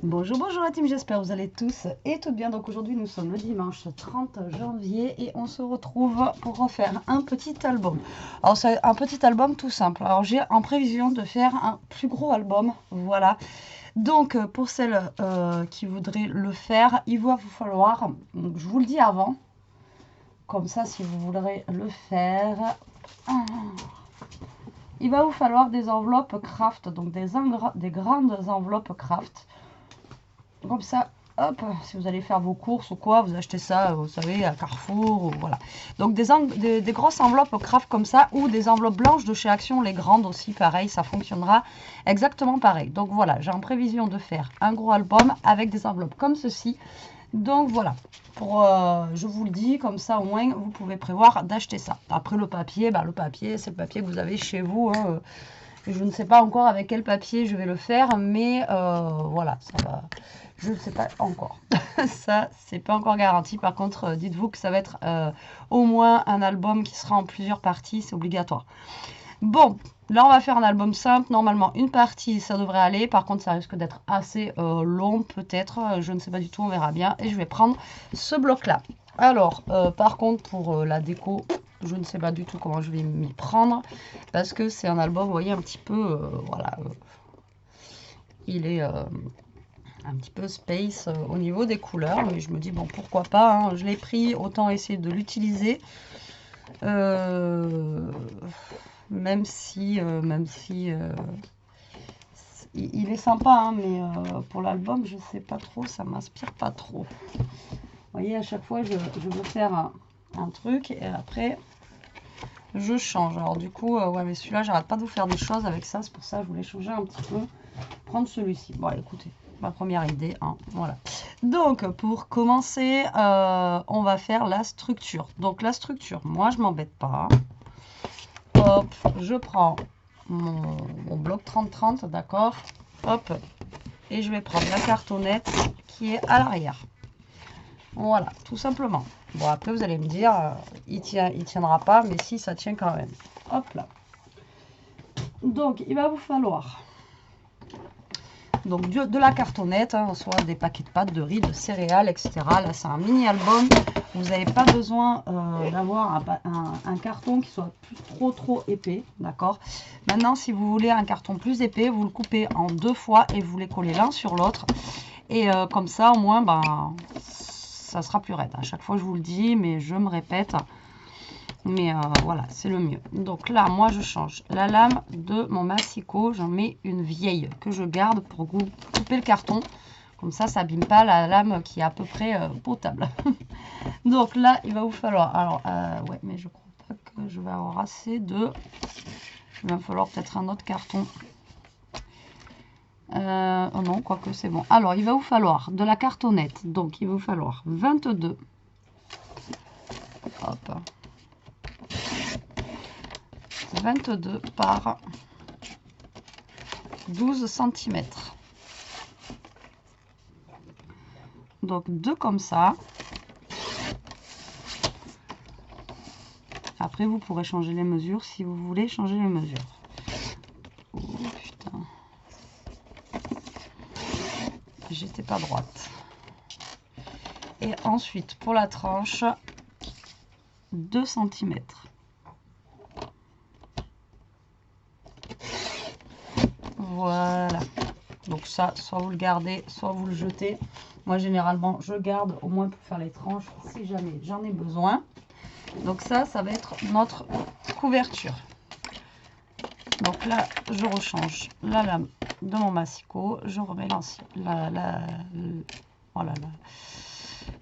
Bonjour, bonjour la team, j'espère que vous allez tous et toutes bien. Donc aujourd'hui nous sommes le dimanche 30 janvier et on se retrouve pour refaire un petit album. Alors c'est un petit album tout simple. Alors j'ai en prévision de faire un plus gros album, voilà. Donc pour celles qui voudraient le faire, il va vous falloir, donc, je vous le dis avant, comme ça si vous voudrez le faire, il va vous falloir des enveloppes craft, donc des grandes enveloppes craft. Comme ça, hop, si vous allez faire vos courses ou quoi, vous achetez ça, vous savez, à Carrefour, ou voilà. Donc des grosses enveloppes craft comme ça, ou des enveloppes blanches de chez Action, les grandes aussi, pareil, ça fonctionnera exactement pareil. Donc voilà, j'ai en prévision de faire un gros album avec des enveloppes comme ceci. Donc voilà, je vous le dis, comme ça au moins vous pouvez prévoir d'acheter ça. Après le papier, le papier c'est le papier que vous avez chez vous, hein. Je ne sais pas encore avec quel papier je vais le faire, mais voilà, ça va. Je ne sais pas encore. Ça, c'est pas encore garanti. Par contre, dites-vous que ça va être au moins un album qui sera en plusieurs parties, c'est obligatoire. Bon, là, on va faire un album simple. Normalement, une partie, ça devrait aller. Par contre, ça risque d'être assez long, peut-être. Je ne sais pas du tout, on verra bien. Et je vais prendre ce bloc-là. Alors, par contre, pour la déco, je ne sais pas du tout comment je vais m'y prendre. Parce que c'est un album, vous voyez, un petit peu, voilà. Il est un petit peu space au niveau des couleurs. Mais je me dis, bon, pourquoi pas. Hein, je l'ai pris, autant essayer de l'utiliser. Même si il est sympa, hein, mais pour l'album, je sais pas trop, ça m'inspire pas trop. Vous voyez, à chaque fois, je veux faire un truc et après, je change. Alors du coup, ouais, mais celui-là, j'arrête pas de vous faire des choses avec ça. C'est pour ça que je voulais changer un petit peu. Prendre celui-ci. Bon, écoutez, ma première idée, hein, voilà. Donc, pour commencer, on va faire la structure. Donc, la structure, moi, je m'embête pas. Hop, je prends mon bloc 30-30, d'accord. Hop, et je vais prendre la cartonnette qui est à l'arrière. Voilà, tout simplement. Bon, après, vous allez me dire, il tiendra pas, mais si, ça tient quand même. Hop là. Donc, il va vous falloir donc de la cartonnette, hein, soit des paquets de pâtes, de riz, de céréales, etc. Là, c'est un mini-album. Vous n'avez pas besoin d'avoir un carton qui soit trop épais, d'accord. Maintenant, si vous voulez un carton plus épais, vous le coupez en 2 fois et vous les collez l'un sur l'autre. Et comme ça, au moins, ça sera plus raide. À chaque fois, je vous le dis, mais je me répète. Mais voilà, c'est le mieux. Donc là, moi, je change la lame de mon massicot. J'en mets une vieille que je garde pour couper le carton. Comme ça n'abîme pas la lame qui est à peu près potable. Donc là, il va vous falloir... Alors, ouais, mais je crois pas que je vais avoir assez de... Il va me falloir peut-être un autre carton. Oh non, quoique c'est bon. Alors, il va vous falloir de la cartonnette. Donc, il va vous falloir 22. Hop. 22 par 12 cm. Donc 2 comme ça. Après vous pourrez changer les mesures si vous voulez changer les mesures. Oh putain. J'étais pas droite. Et ensuite pour la tranche 2 cm. Voilà. Donc ça, soit vous le gardez, soit vous le jetez. Moi, généralement, je garde au moins pour faire les tranches si jamais j'en ai besoin. Donc ça, ça va être notre couverture. Donc là, je rechange la lame de mon massicot. Je remets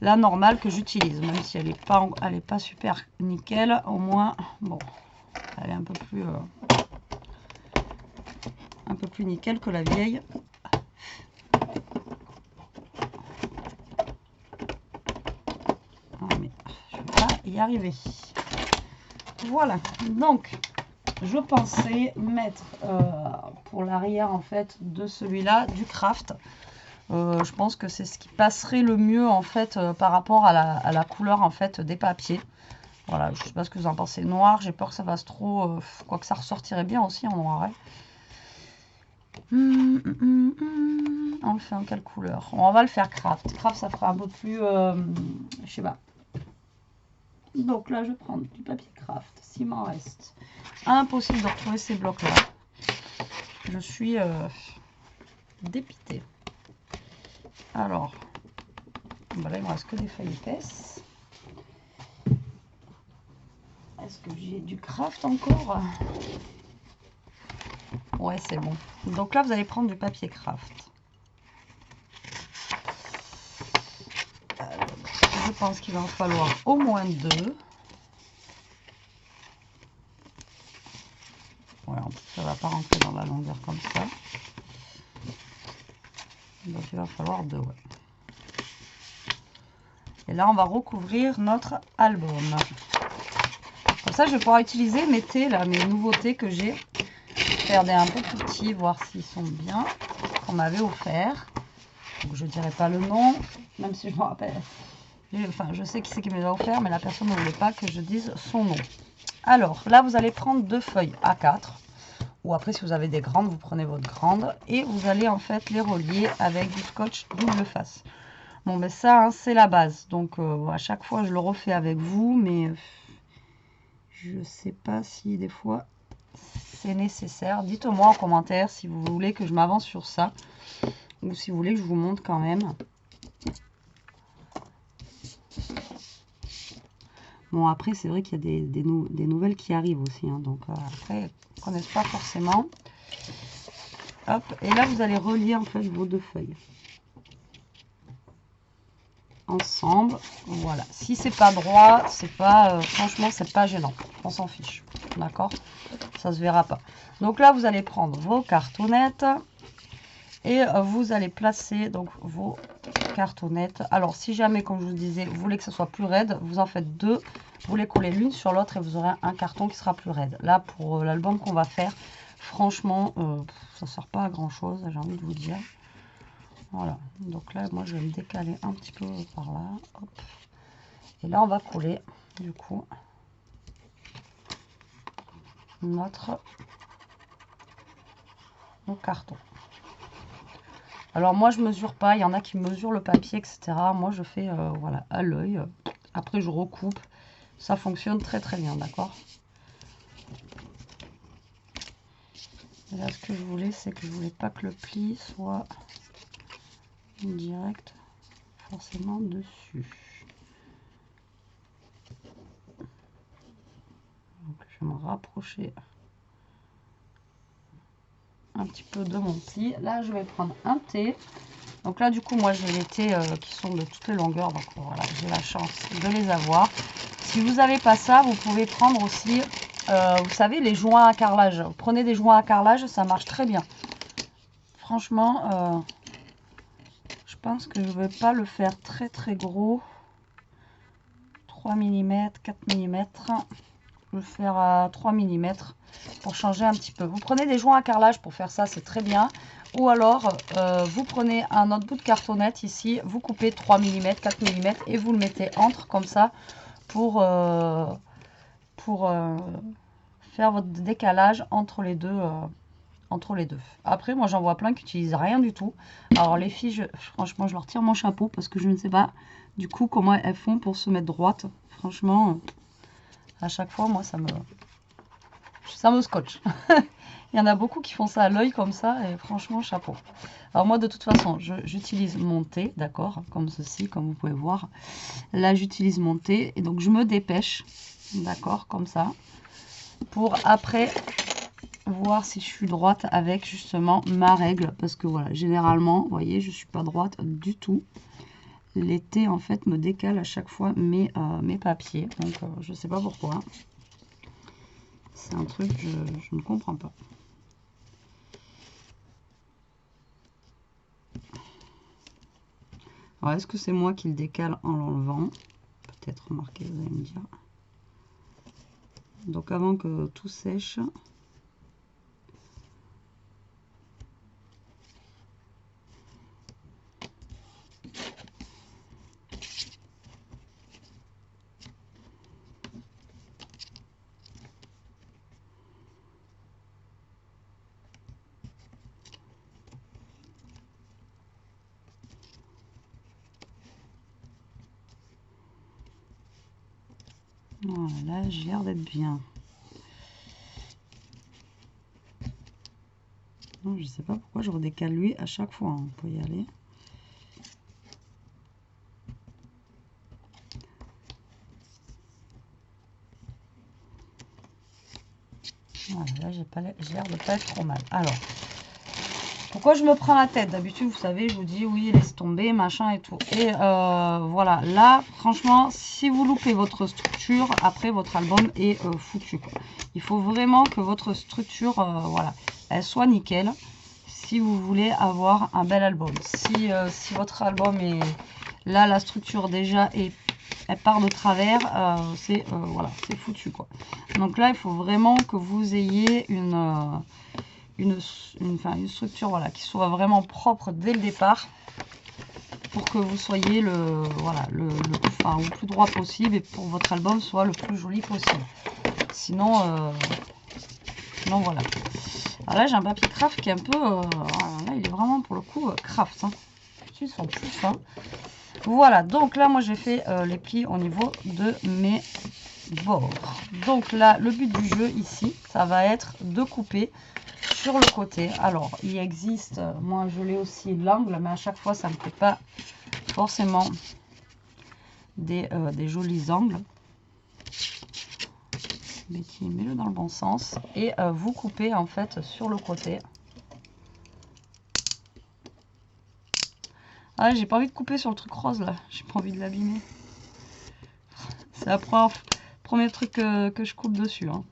la normale que j'utilise. Même si elle est pas super nickel. Au moins, bon, elle est un peu plus nickel que la vieille. Mais je vais pas y arriver. Voilà, donc je pensais mettre pour l'arrière en fait de celui-là du craft. Je pense que c'est ce qui passerait le mieux en fait par rapport à la couleur en fait des papiers. Voilà, je sais pas ce que vous en pensez. Noir, j'ai peur que ça fasse trop, quoique ça ressortirait bien aussi en noir. On le fait en quelle couleur? On va le faire craft. Craft, ça fera un peu plus... je sais pas. Donc là, je prends du papier craft. S'il m'en reste. Impossible de retrouver ces blocs-là. Je suis dépitée. Alors, bah là, il me reste que des feuilles épaisses. Est-ce que j'ai du craft encore? Ouais, c'est bon. Donc là, vous allez prendre du papier craft. Je pense qu'il va en falloir au moins 2. Ouais, en plus, ça ne va pas rentrer dans la longueur comme ça. Donc il va falloir 2, ouais. Et là, on va recouvrir notre album. Comme ça, je vais pouvoir utiliser mes thés, là, mes nouveaux thés que j'ai. Faire des un peu plus petits, voir s'ils sont bien, qu'on m'avait offert. Donc, je ne dirai pas le nom, même si je me rappelle. Enfin, je sais qui c'est qui me l'a offert, mais la personne ne voulait pas que je dise son nom. Alors, là, vous allez prendre 2 feuilles A4. Ou après, si vous avez des grandes, vous prenez votre grande. Et vous allez en fait les relier avec du scotch double face. Bon, ben ça, hein, c'est la base. Donc, à chaque fois, je le refais avec vous. Mais je sais pas si des fois, c'est nécessaire. Dites-moi en commentaire si vous voulez que je m'avance sur ça. Ou si vous voulez que je vous montre quand même. Bon, après, c'est vrai qu'il y a des nouvelles qui arrivent aussi. Hein, donc, après, ils ne connaissent pas forcément. Hop, et là, vous allez relier en fait vos 2 feuilles. Ensemble, voilà. Si c'est pas droit, c'est pas... franchement, c'est pas gênant. On s'en fiche. D'accord? Ça se verra pas. Donc là, vous allez prendre vos cartonnettes. Et vous allez placer donc vos cartonnettes. Alors, si jamais, comme je vous disais, vous voulez que ce soit plus raide, vous en faites 2. Vous les collez l'une sur l'autre et vous aurez un carton qui sera plus raide. Là, pour l'album qu'on va faire, franchement, ça ne sert pas à grand chose, j'ai envie de vous dire. Voilà. Donc là, moi, je vais me décaler un petit peu par là. Hop. Et là, on va coller, du coup, notre carton. Alors moi je mesure pas, il y en a qui mesurent le papier, etc. Moi je fais voilà, à l'œil. Après je recoupe. Ça fonctionne très très bien, d'accord? Et là ce que je voulais, c'est que je voulais pas que le pli soit direct forcément dessus. Donc je vais me rapprocher un petit peu de mon pli. Là je vais prendre un thé. Donc là, du coup, moi, j'ai les thés qui sont de toutes les longueurs. Donc voilà, j'ai la chance de les avoir. Si vous n'avez pas ça, vous pouvez prendre aussi, vous savez, les joints à carrelage. Vous prenez des joints à carrelage, ça marche très bien. Franchement, je pense que je ne vais pas le faire très très gros. 3 mm, 4 mm. Je vais le faire à 3 mm pour changer un petit peu. Vous prenez des joints à carrelage pour faire ça, c'est très bien. Ou alors, vous prenez un autre bout de cartonnette ici, vous coupez 3 mm, 4 mm et vous le mettez entre comme ça pour faire votre décalage entre les deux. Après, moi, j'en vois plein qui n'utilisent rien du tout. Alors, les filles, franchement, je leur tire mon chapeau parce que je ne sais pas du coup comment elles font pour se mettre droite. Franchement, à chaque fois, moi, ça me scotche. Il y en a beaucoup qui font ça à l'œil comme ça et franchement, chapeau. Alors moi, de toute façon, j'utilise mon thé, d'accord, comme ceci, comme vous pouvez voir. Là, j'utilise mon thé et donc je me dépêche, d'accord, comme ça, pour après voir si je suis droite avec justement ma règle. Parce que voilà, généralement, vous voyez, je ne suis pas droite du tout. Les thés, en fait, me décalent à chaque fois mes papiers. Donc, je ne sais pas pourquoi. C'est un truc que je ne comprends pas. Alors, est-ce que c'est moi qui le décale en l'enlevant? Peut-être, remarquez, vous allez me dire. Donc, avant que tout sèche, Voilà, j'ai l'air d'être bien. Non, je sais pas pourquoi je redécale lui à chaque fois. On peut y aller. Voilà, là, j'ai l'air de pas être trop mal. Alors, pourquoi je me prends la tête? D'habitude, vous savez, je vous dis oui, laisse tomber, machin et tout. Et voilà, là, franchement, si vous loupez votre structure, après, votre album est foutu, quoi. Il faut vraiment que votre structure, voilà, elle soit nickel. Si vous voulez avoir un bel album. Si votre album est là, la structure déjà elle part de travers, voilà, c'est foutu, quoi. Donc là, il faut vraiment que vous ayez une structure, voilà, qui soit vraiment propre dès le départ pour que vous soyez le plus droit possible et pour que votre album soit le plus joli possible. Sinon, voilà. Alors là, j'ai un papier craft qui est un peu... là, il est vraiment, pour le coup, craft. Hein. Ils sont plus fins. Voilà, donc là, moi, j'ai fait les plis au niveau de mes bords. Donc là, le but du jeu, ici, ça va être de couper sur le côté. Alors, il existe... moi, je l'ai aussi l'angle, mais à chaque fois, ça ne me fait pas forcément des jolis angles. Betty, mets-le dans le bon sens. Et vous coupez, en fait, sur le côté. Ah, j'ai pas envie de couper sur le truc rose là, j'ai pas envie de l'abîmer. C'est la premier truc que je coupe dessus. Hein.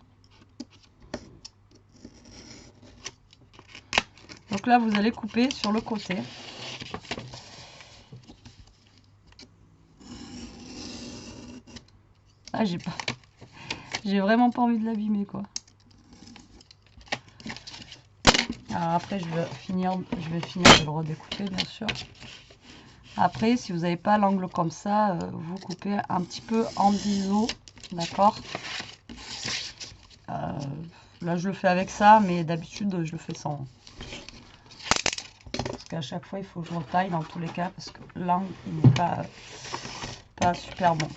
Donc là, vous allez couper sur le côté. Ah, j'ai vraiment pas envie de l'abîmer quoi. Alors après, je vais finir de le redécouper bien sûr. Après, si vous n'avez pas l'angle comme ça, vous coupez un petit peu en biseau, d'accord. Là, je le fais avec ça, mais d'habitude, je le fais sans. Parce qu'à chaque fois, il faut que je retaille dans tous les cas, parce que l'angle, il n'est pas super bon.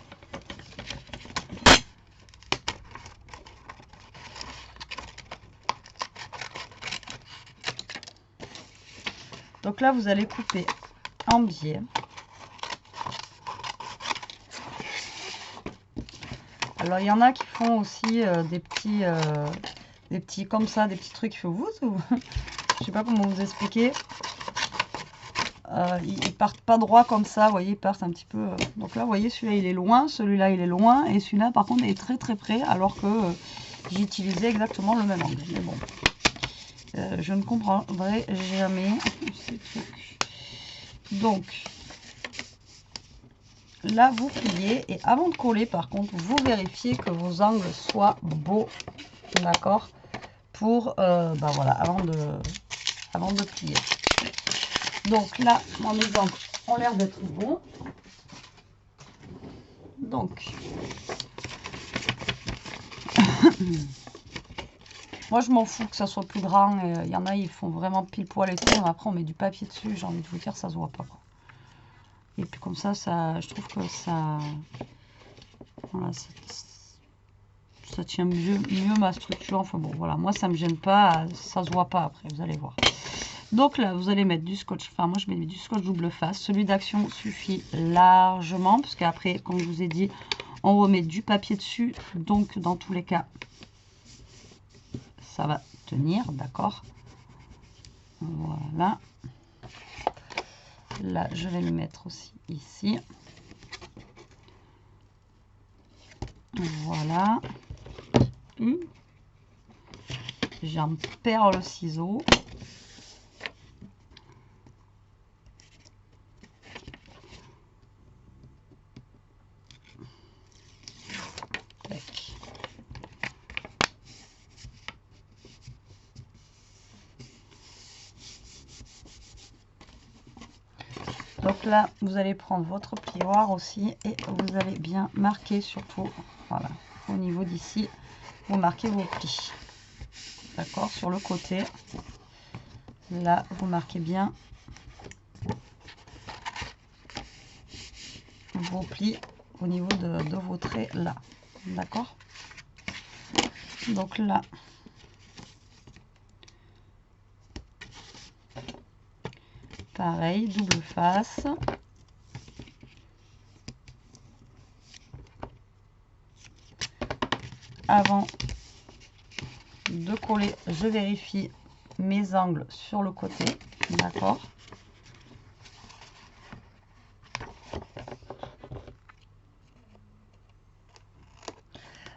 Donc là, vous allez couper en biais. Alors, il y en a qui font aussi des petits comme ça, des petits trucs. Je sais pas comment vous expliquer. Ils partent pas droit comme ça, vous voyez, ils partent un petit peu. Donc là, vous voyez, celui-là, il est loin, celui-là, il est loin, et celui-là, par contre, il est très très près, alors que j'ai utilisé exactement le même angle. Mais bon, je ne comprendrai jamais ces trucs. Donc, là, vous pliez, et avant de coller, par contre, vous vérifiez que vos angles soient beaux, d'accord, pour, voilà, avant de plier. Donc là, mes angles ont l'air d'être bons. Donc, moi je m'en fous que ça soit plus grand. Il y en a, ils font vraiment pile poil et tout. Après, on met du papier dessus. J'ai envie de vous dire, ça se voit pas. Quoi. Et puis comme ça, je trouve que ça, voilà, ça tient mieux ma structure. Enfin bon, voilà, moi ça me gêne pas. Ça se voit pas après, vous allez voir. Donc là, vous allez mettre du scotch, enfin moi je mets du scotch double face. Celui d'Action suffit largement, parce qu'après, comme je vous ai dit, on remet du papier dessus. Donc dans tous les cas, ça va tenir, d'accord. Voilà. Là, je vais le mettre aussi ici. Voilà. J'en perds le ciseau. Donc là, vous allez prendre votre plioir aussi et vous allez bien marquer surtout, voilà, au niveau d'ici, vous marquez vos plis. D'accord, sur le côté. Là, vous marquez bien vos plis au niveau de vos traits là. d'accord? Donc là, pareil, double face. Avant de coller, je vérifie mes angles sur le côté, d'accord?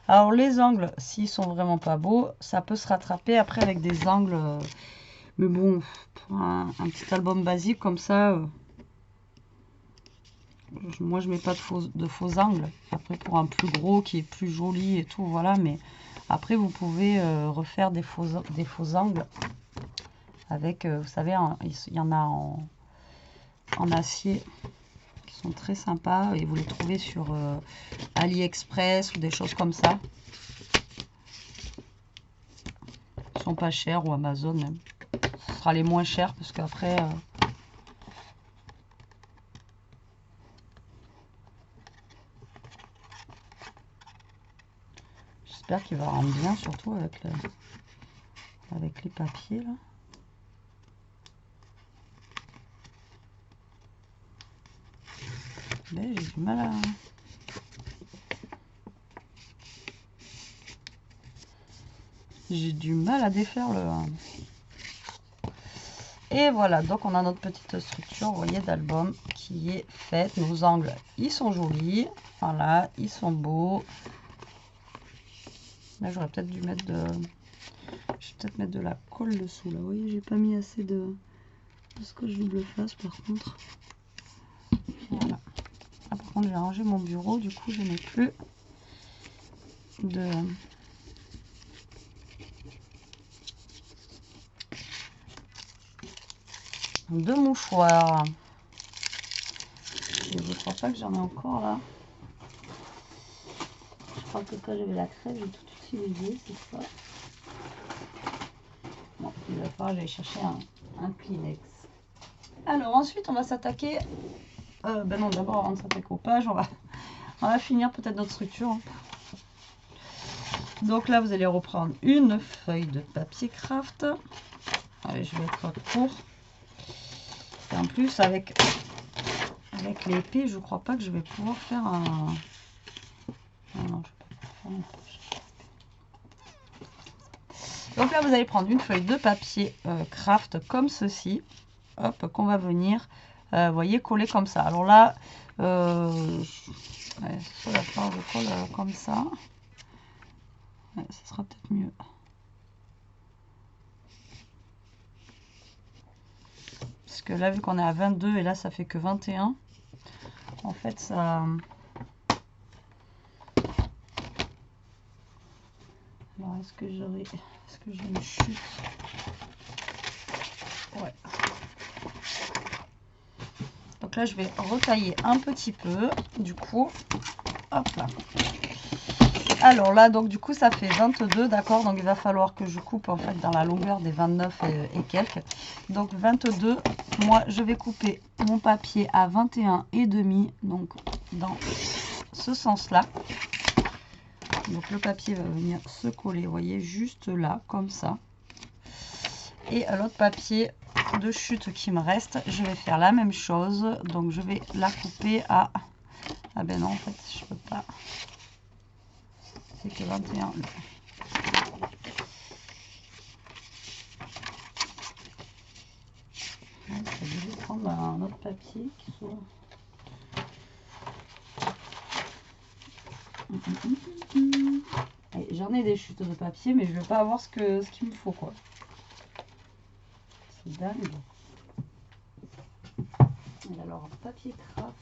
Alors les angles, s'ils sont vraiment pas beaux, ça peut se rattraper après avec des angles. Mais bon, pour un petit album basique comme ça, moi je mets pas de faux angles. Après pour un plus gros qui est plus joli et tout, voilà. Mais après vous pouvez refaire des faux angles avec, vous savez, il y en a en acier qui sont très sympas et vous les trouvez sur AliExpress ou des choses comme ça. Ils sont pas chers, ou Amazon même. Ce sera les moins chers parce qu'après j'espère qu'il va rendre bien, surtout avec les papiers là. Mais j'ai du mal à... J'ai du mal à défaire le... Et voilà, donc on a notre petite structure, vous voyez, d'album qui est faite. Nos angles, ils sont jolis. Voilà, ils sont beaux. Là, j'aurais peut-être dû mettre de... Je vais peut-être mettre de la colle dessous, là. Vous voyez, j'ai pas mis assez de scotch double face, par contre. Voilà. Ah, par contre, j'ai rangé mon bureau, du coup, je n'ai plus de mouchoirs. Et je crois pas que j'en ai encore là. Je crois que quand j'avais la crève, j'ai tout utilisé, c'est ça. Bon, il va falloir aller chercher un Kleenex. Alors ensuite, on va s'attaquer. Ben non, d'abord avant de s'attaquer aux pages, on va finir peut-être notre structure. Hein. Donc là, vous allez reprendre une feuille de papier craft. Allez, je vais être court. Et en plus, avec l'épée, je crois pas que je vais pouvoir faire un... Non, je peux pas faire une page. Donc là, vous allez prendre une feuille de papier craft comme ceci. Hop, qu'on va venir, vous voyez, coller comme ça. Alors là, ouais, sur la part, je colle comme ça. Ouais, ça sera peut-être mieux. Parce que là, vu qu'on est à 22 et là, ça fait que 21. En fait, ça... Alors, est-ce que j'ai une chute? Ouais. Donc là, je vais retailler un petit peu, du coup. Hop là. Alors là, donc du coup, ça fait 22, d'accord? Donc il va falloir que je coupe en fait dans la longueur des 29 et quelques. Donc 22, moi, je vais couper mon papier à 21,5, donc dans ce sens-là. Donc le papier va venir se coller, vous voyez, juste là, comme ça. Et l'autre papier de chute qui me reste, je vais faire la même chose. Donc je vais la couper à... Ah ben non, en fait, je peux pas. C'est que 21. Ouais, je vais prendre un autre papier qui soit... J'en ai des chutes de papier, mais je ne vais pas avoir ce qu'il me faut, quoi. C'est dingue. Et alors, papier craft,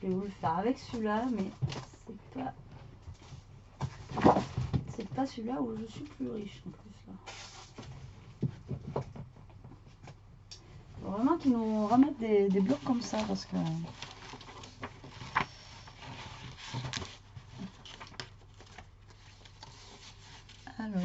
je vais vous le faire avec celui-là, mais c'est pas celui-là où je suis plus riche, en plus, là. Faut vraiment qu'ils nous remettent des blocs comme ça, parce que... Alors...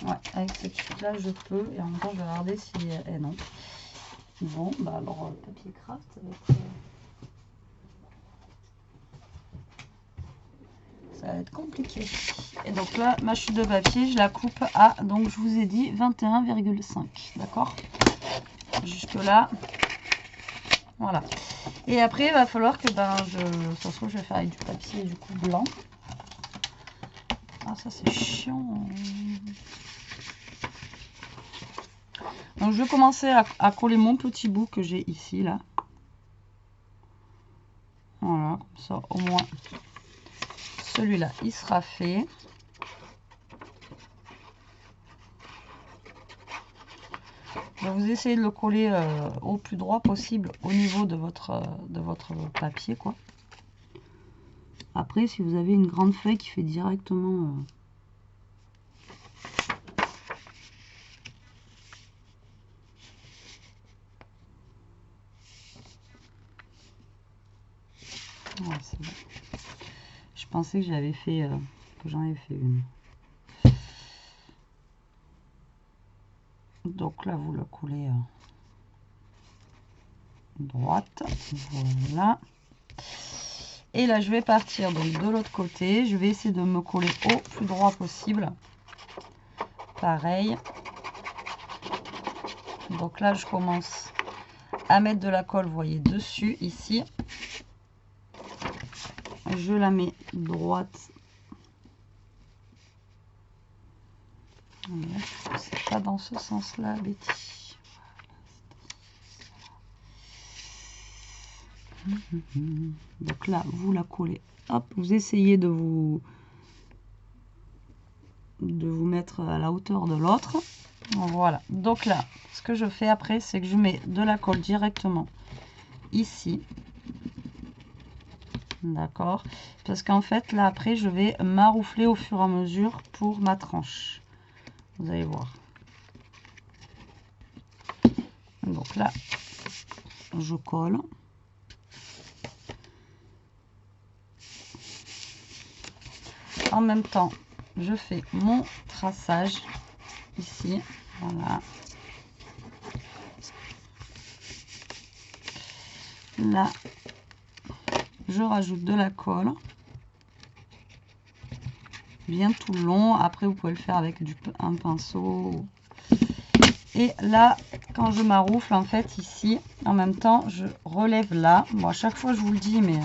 Ouais, avec cette chute-là, je peux. Et en même temps, je vais regarder si... Eh non. Bon, bah alors, papier craft, ça va être... ça va être compliqué. Et donc là, ma chute de papier, je la coupe à, donc je vous ai dit, 21,5. D'accord? Jusque là. Voilà. Et après, il va falloir que, ben, ça se trouve, je vais faire avec du papier, du coup, blanc. Ah, ça, c'est chiant. Donc, je vais commencer à coller mon petit bout que j'ai ici, là. Voilà, comme ça, au moins, celui-là, il sera fait. Vous essayez de le coller au plus droit possible au niveau de votre papier, quoi. Après, si vous avez une grande feuille qui fait directement... Ouais, c'est bon. Je pensais que j'avais fait... que j'en avais fait une. Donc là, vous le coulez droite. Voilà. Et là, je vais partir donc de l'autre côté. Je vais essayer de me coller au plus droit possible. Pareil. Donc là, je commence à mettre de la colle, vous voyez, dessus, ici. Je la mets droite. C'est pas dans ce sens-là, Betty. Donc là, vous la collez. Hop, vous essayez de vous mettre à la hauteur de l'autre. Voilà. Donc là, ce que je fais après, c'est que je mets de la colle directement ici. D'accord? Parce qu'en fait, là, après, je vais maroufler au fur et à mesure pour ma tranche. Vous allez voir. Donc là, je colle. En même temps, je fais mon traçage ici. Voilà. Là, je rajoute de la colle. Bien tout le long. Après, vous pouvez le faire avec un pinceau. Et là, quand je maroufle, en fait, ici, en même temps, je relève là. Bon, à chaque fois, je vous le dis, mais...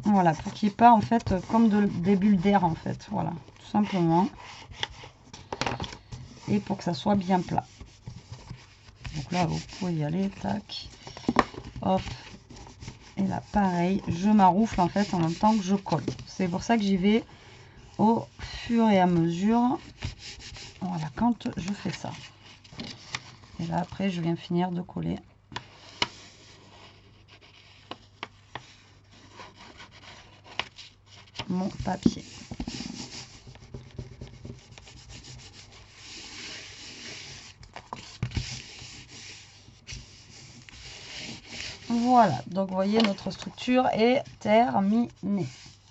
voilà, pour qu'il n'y ait pas, en fait, comme des bulles d'air, en fait. Voilà, tout simplement. Et pour que ça soit bien plat. Donc là, vous pouvez y aller, tac. Hop. Et là, pareil, je maroufle, en fait, en même temps que je colle. C'est pour ça que j'y vais au fur et à mesure. Voilà, quand je fais ça. Et là, après, je viens finir de coller. Mon papier. Voilà, donc vous voyez, notre structure est terminée.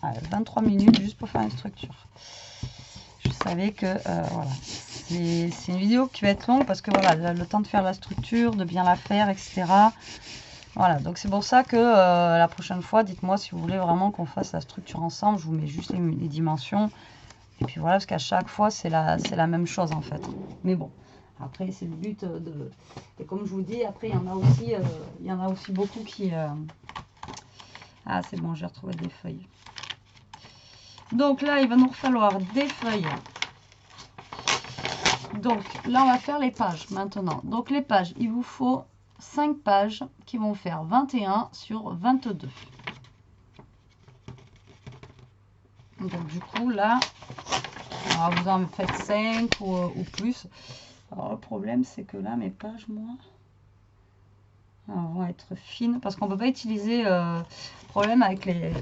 Allez, 23 minutes juste pour faire une structure. Je savais que, voilà, c'est une vidéo qui va être longue parce que voilà, le temps de faire la structure, de bien la faire, etc. Voilà, donc c'est pour ça que la prochaine fois, dites-moi si vous voulez vraiment qu'on fasse la structure ensemble. Je vous mets juste les dimensions. Et puis voilà, parce qu'à chaque fois, c'est la même chose en fait. Mais bon, après, c'est le but de... Et comme je vous dis, après, il y en a aussi beaucoup qui... Ah, c'est bon, j'ai retrouvé des feuilles. Donc là, il va nous falloir des feuilles. Donc là, on va faire les pages maintenant. Donc les pages, il vous faut 5 pages qui vont faire 21 sur 22. Donc du coup, là, alors vous en faites 5 ou plus. Alors le problème, c'est que là, mes pages, moi, vont être fines. Parce qu'on ne peut pas utiliser... problème avec les...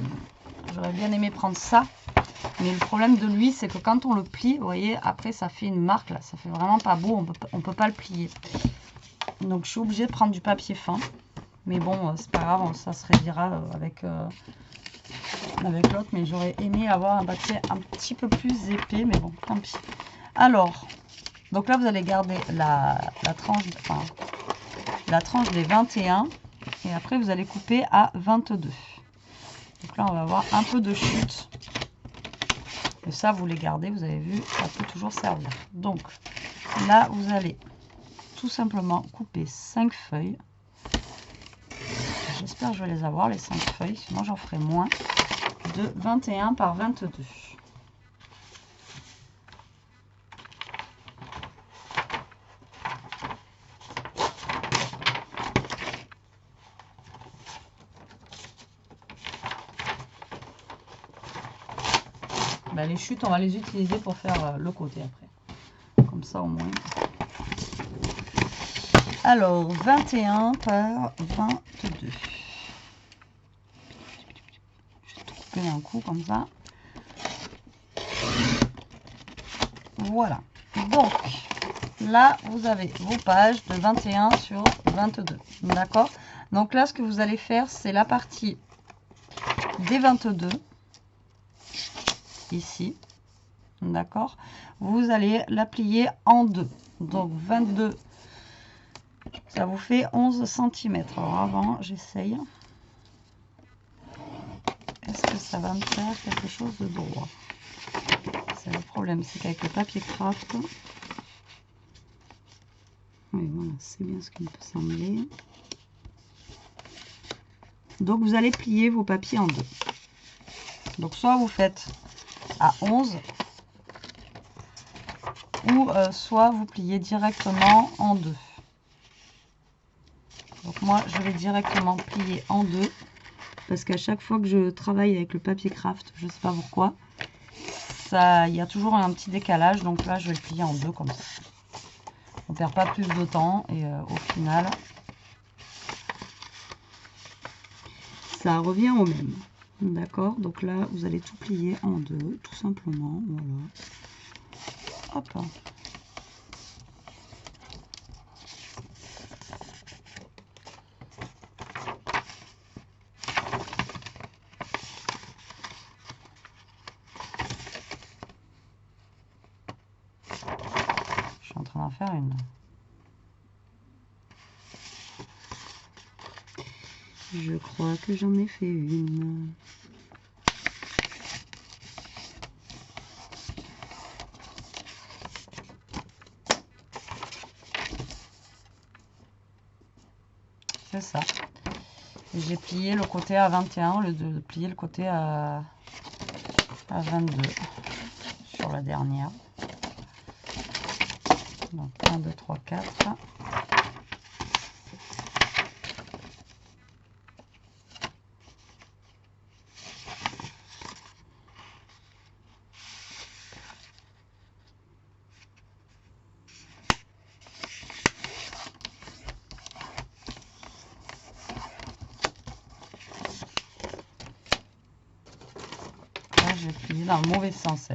J'aurais bien aimé prendre ça. Mais le problème de lui, c'est que quand on le plie, vous voyez, après ça fait une marque là, ça fait vraiment pas beau, on peut pas le plier. Donc je suis obligée de prendre du papier fin. Mais bon, c'est pas grave, ça se réduira avec l'autre. Mais j'aurais aimé avoir un papier un petit peu plus épais, mais bon, tant pis. Alors, donc là, vous allez garder la tranche, enfin, la tranche des 21 et après, vous allez couper à 22. Donc là, on va avoir un peu de chute. Et ça, vous les gardez, vous avez vu, ça peut toujours servir. Donc là, vous allez tout simplement couper 5 feuilles. J'espère que je vais les avoir, les 5 feuilles, sinon j'en ferai moins. De 21 par 22. Ben, les chutes, on va les utiliser pour faire le côté après. Comme ça au moins. Alors, 21 par 22. Je vais tout couper d'un coup comme ça. Voilà. Donc, là, vous avez vos pages de 21 sur 22. D'accord? Donc là, ce que vous allez faire, c'est la partie des 22. Ici. D'accord? Vous allez la plier en deux. Donc, 22. Ça vous fait 11 cm. Alors avant, j'essaye. Est-ce que ça va me faire quelque chose de droit? C'est le problème, c'est qu'avec le papier craft, oui, voilà, c'est bien ce qui me peut sembler. Donc vous allez plier vos papiers en deux. Donc soit vous faites à 11, ou soit vous pliez directement en deux. Donc moi, je vais directement plier en deux, parce qu'à chaque fois que je travaille avec le papier craft, je ne sais pas pourquoi, il y a toujours un petit décalage. Donc là, je vais le plier en deux comme ça. On ne perd pas plus de temps et au final, ça revient au même. D'accord? Donc là, vous allez tout plier en deux, tout simplement. Voilà. Hop. Je suis en train d'en faire une. Je crois que j'en ai fait une. C'est ça. J'ai plié le côté à 21 au lieu de plier le côté à 22 sur la dernière. Donc 1, 2, 3, 4. J'ai plié dans le mauvais sens.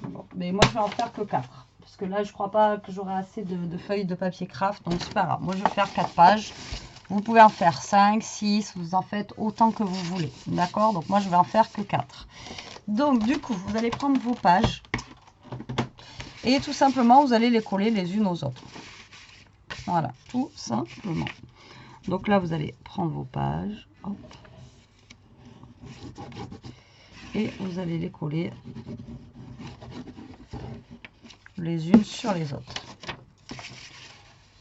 Bon, mais moi je vais en faire que 4. Parce que là je crois pas que j'aurai assez de feuilles de papier craft. Donc c'est pas grave. Moi je vais faire 4 pages. Vous pouvez en faire 5, 6. Vous en faites autant que vous voulez. D'accord? Donc moi je vais en faire que 4. Donc du coup vous allez prendre vos pages. Et tout simplement vous allez les coller les unes aux autres. Voilà, tout simplement. Donc là vous allez prendre vos pages. Hop. Et vous allez les coller les unes sur les autres.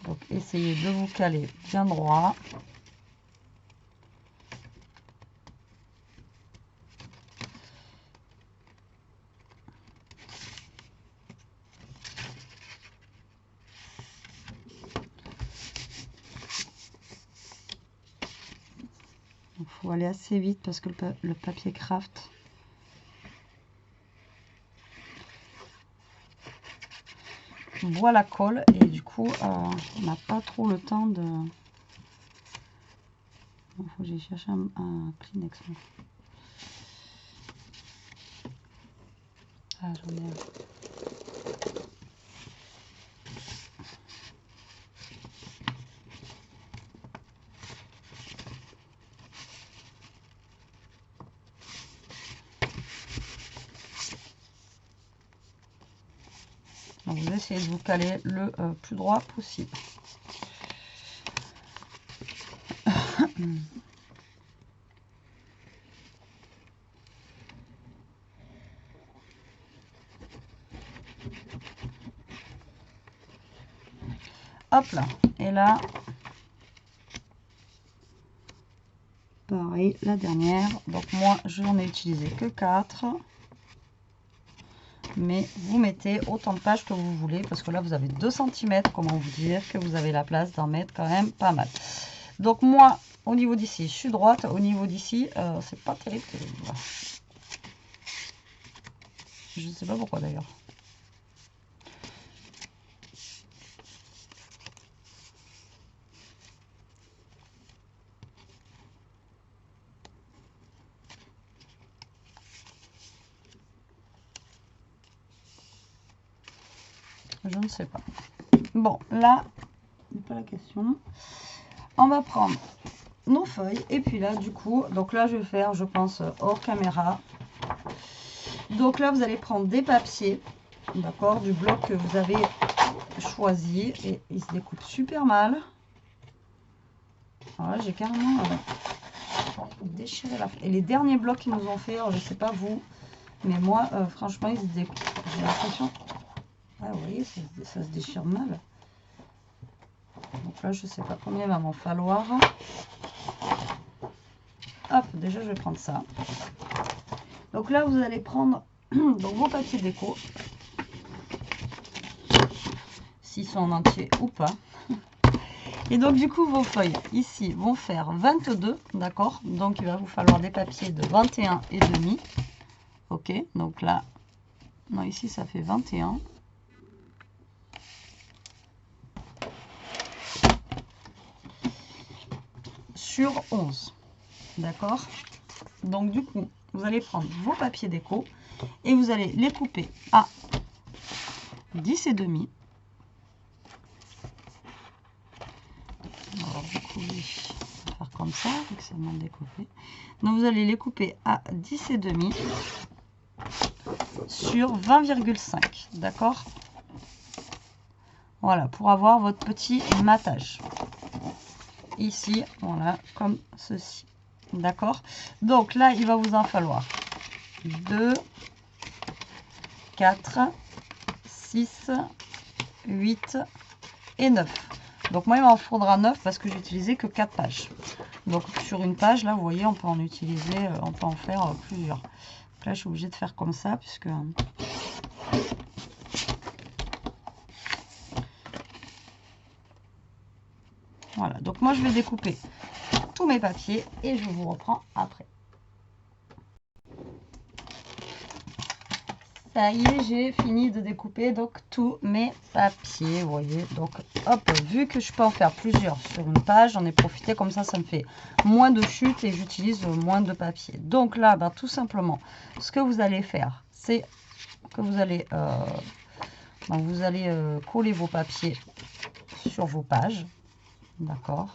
Donc essayez de vous caler bien droit. Il faut aller assez vite parce que le papier craft boit la colle et du coup on n'a pas trop le temps de... Il faut que j'aille chercher un Kleenex. Ah, j'en ai un. Donc, vous essayez de vous caler le plus droit possible. Hop là. Et là, pareil, la dernière. Donc moi, je n'en ai utilisé que 4. Mais vous mettez autant de pages que vous voulez. Parce que là, vous avez 2 cm. Comment vous dire que vous avez la place d'en mettre quand même pas mal. Donc moi, au niveau d'ici, je suis droite. Au niveau d'ici, c'est pas terrible. Je ne sais pas pourquoi d'ailleurs. Je ne sais pas. Bon, là, c'est pas la question. On va prendre nos feuilles. Et puis là, du coup, donc là, je vais faire, je pense, hors caméra. Donc là, vous allez prendre des papiers, d'accord, du bloc que vous avez choisi. Et il se découpe super mal. Voilà, j'ai carrément déchiré la feuille. Et les derniers blocs qu'ils nous ont fait, alors, je sais pas vous, mais moi, franchement, ils se découpent. J'ai l'impression... Ah, vous voyez, ça se déchire mal. Donc là, je sais pas combien il va m'en falloir. Hop, déjà, je vais prendre ça. Donc là, vous allez prendre donc, vos papiers déco. S'ils sont en entier ou pas. Et donc, du coup, vos feuilles, ici, vont faire 22, d'accord? Donc, il va vous falloir des papiers de 21,5. Ok, donc là, non, ici, ça fait 21. Sur 11, d'accord? Donc du coup, vous allez prendre vos papiers déco et vous allez les couper à 10,5. Alors du coup, oui, on va faire comme ça, vu que ça demande de découper. Donc vous allez les couper à 10,5 sur 20,5, d'accord? Voilà, pour avoir votre petit matage. Ici, voilà, comme ceci. D'accord? Donc là, il va vous en falloir 2, 4, 6, 8 et 9. Donc moi, il m'en faudra 9 parce que j'ai utilisé que 4 pages. Donc sur une page, là, vous voyez, on peut en utiliser, on peut en faire plusieurs. Donc là, je suis obligée de faire comme ça puisque... Voilà, donc moi je vais découper tous mes papiers et je vous reprends après. Ça y est, j'ai fini de découper donc tous mes papiers, vous voyez. Donc hop, vu que je peux en faire plusieurs sur une page, j'en ai profité, comme ça me fait moins de chute et j'utilise moins de papier. Donc là, ben, tout simplement, ce que vous allez faire, c'est que vous allez, coller vos papiers sur vos pages, d'accord.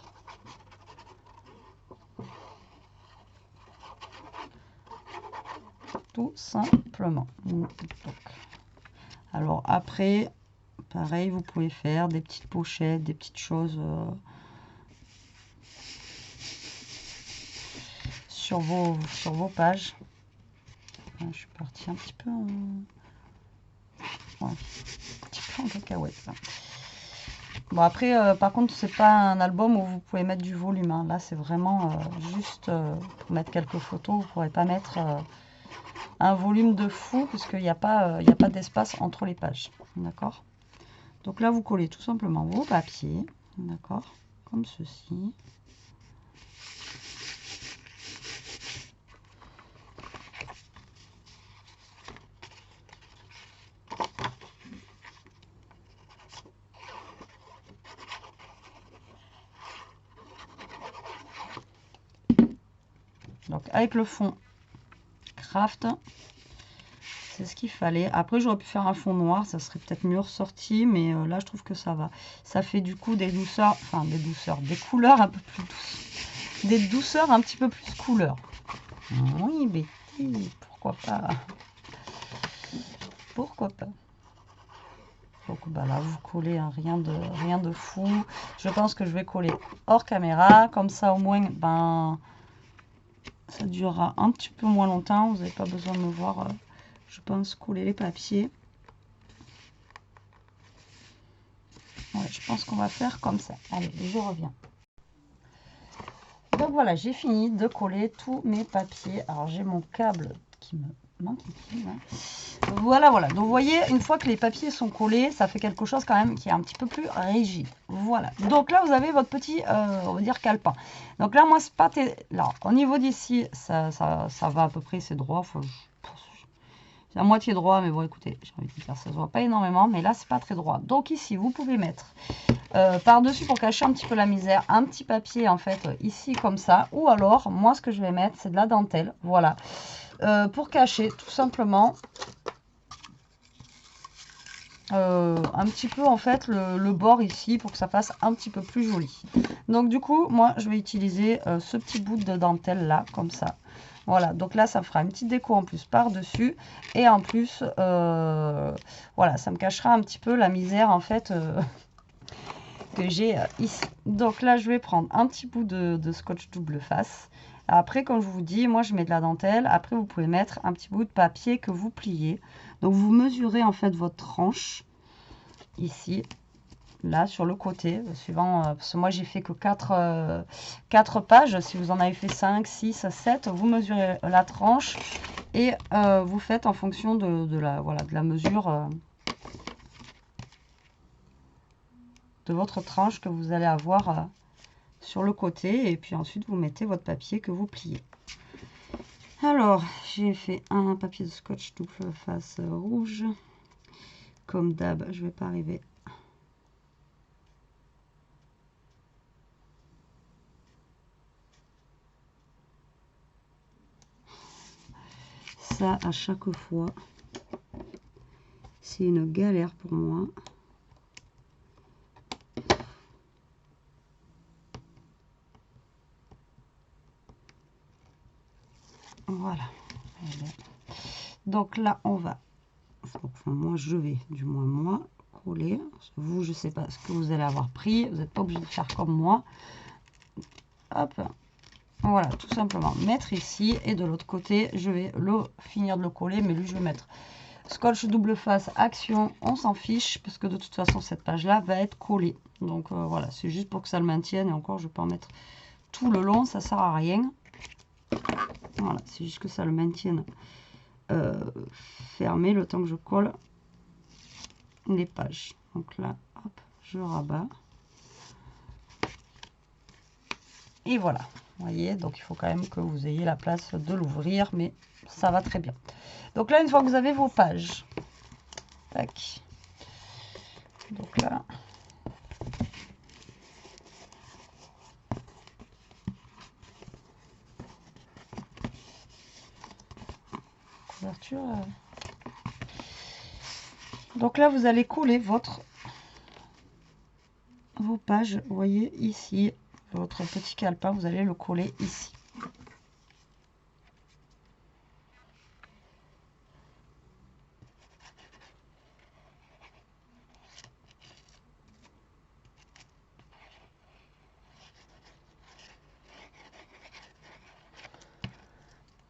Tout simplement. Donc, alors après, pareil, vous pouvez faire des petites pochettes, des petites choses sur vos pages. Je suis partie un petit peu en, ouais, un petit peu en cacahuète. Là. Bon après, par contre, c'est pas un album où vous pouvez mettre du volume. Hein. Là, c'est vraiment juste pour mettre quelques photos. Vous ne pourrez pas mettre un volume de fou puisqu'il n'y a pas d'espace entre les pages. D'accord? Donc là, vous collez tout simplement vos papiers. D'accord? Comme ceci. Donc avec le fond craft, c'est ce qu'il fallait. Après j'aurais pu faire un fond noir, ça serait peut-être mieux ressorti, mais là je trouve que ça va. Ça fait du coup des douceurs, enfin des couleurs un peu plus douces. Des douceurs un petit peu plus couleurs. Oui, mais pourquoi pas. Pourquoi pas. Donc bah là, vous collez, hein, rien de fou. Je pense que je vais coller hors caméra. Comme ça, au moins, ben, ça durera un petit peu moins longtemps. Vous n'avez pas besoin de me voir, je pense, coller les papiers. Ouais, je pense qu'on va faire comme ça. Allez, je reviens. Donc voilà, j'ai fini de coller tous mes papiers. Alors j'ai mon câble qui me manque ici. Hein. Voilà, voilà. Donc vous voyez, une fois que les papiers sont collés, ça fait quelque chose quand même qui est un petit peu plus rigide. Voilà. Donc là, vous avez votre petit, on va dire, calepin. Donc là, moi, c'est pas... Là, au niveau d'ici, ça va à peu près, c'est droit. C'est à moitié droit, mais bon, écoutez, j'ai envie de dire, ça se voit pas énormément, mais là, c'est pas très droit. Donc ici, vous pouvez mettre par-dessus, pour cacher un petit peu la misère, un petit papier, en fait, ici, comme ça. Ou alors, moi, ce que je vais mettre, c'est de la dentelle, voilà. Pour cacher, tout simplement, un petit peu, en fait, le bord ici, pour que ça fasse un petit peu plus joli. Donc, du coup, moi, je vais utiliser ce petit bout de dentelle, là, comme ça. Voilà, donc là, ça me fera une petite déco en plus par-dessus. Et en plus, voilà, ça me cachera un petit peu la misère, en fait, que j'ai ici. Donc là, je vais prendre un petit bout de scotch double face. Après, comme je vous dis, moi, je mets de la dentelle. Après, vous pouvez mettre un petit bout de papier que vous pliez. Donc, vous mesurez, en fait, votre tranche ici. Là, sur le côté, suivant, parce que moi j'ai fait que 4 pages. Si vous en avez fait 5, 6, 7, vous mesurez la tranche et vous faites en fonction de la mesure de votre tranche que vous allez avoir sur le côté. Et puis ensuite, vous mettez votre papier que vous pliez. Alors, j'ai fait un papier de scotch double face rouge. Comme d'hab, je ne vais pas arriver ça à chaque fois, c'est une galère pour moi. Voilà. Donc là, on va, enfin moi je vais, du moins moi, coller. Vous, je sais pas ce que vous allez avoir pris. Vous n'êtes pas obligé de faire comme moi. Hop. Voilà, tout simplement mettre ici. Et de l'autre côté, je vais finir de le coller. Mais lui, je vais mettre scotch double face action. On s'en fiche parce que de toute façon, cette page-là va être collée. Donc voilà, c'est juste pour que ça le maintienne. Et encore, je peux en mettre tout le long. Ça sert à rien. Voilà, c'est juste que ça le maintienne fermé le temps que je colle les pages. Donc là, hop, je rabats. Et voilà, vous voyez, donc il faut quand même que vous ayez la place de l'ouvrir, mais ça va très bien. Donc là, une fois que vous avez vos pages, tac. Donc là, couverture. Donc là, vous allez coller vos pages. Vous voyez ici, votre petit calepin, vous allez le coller ici.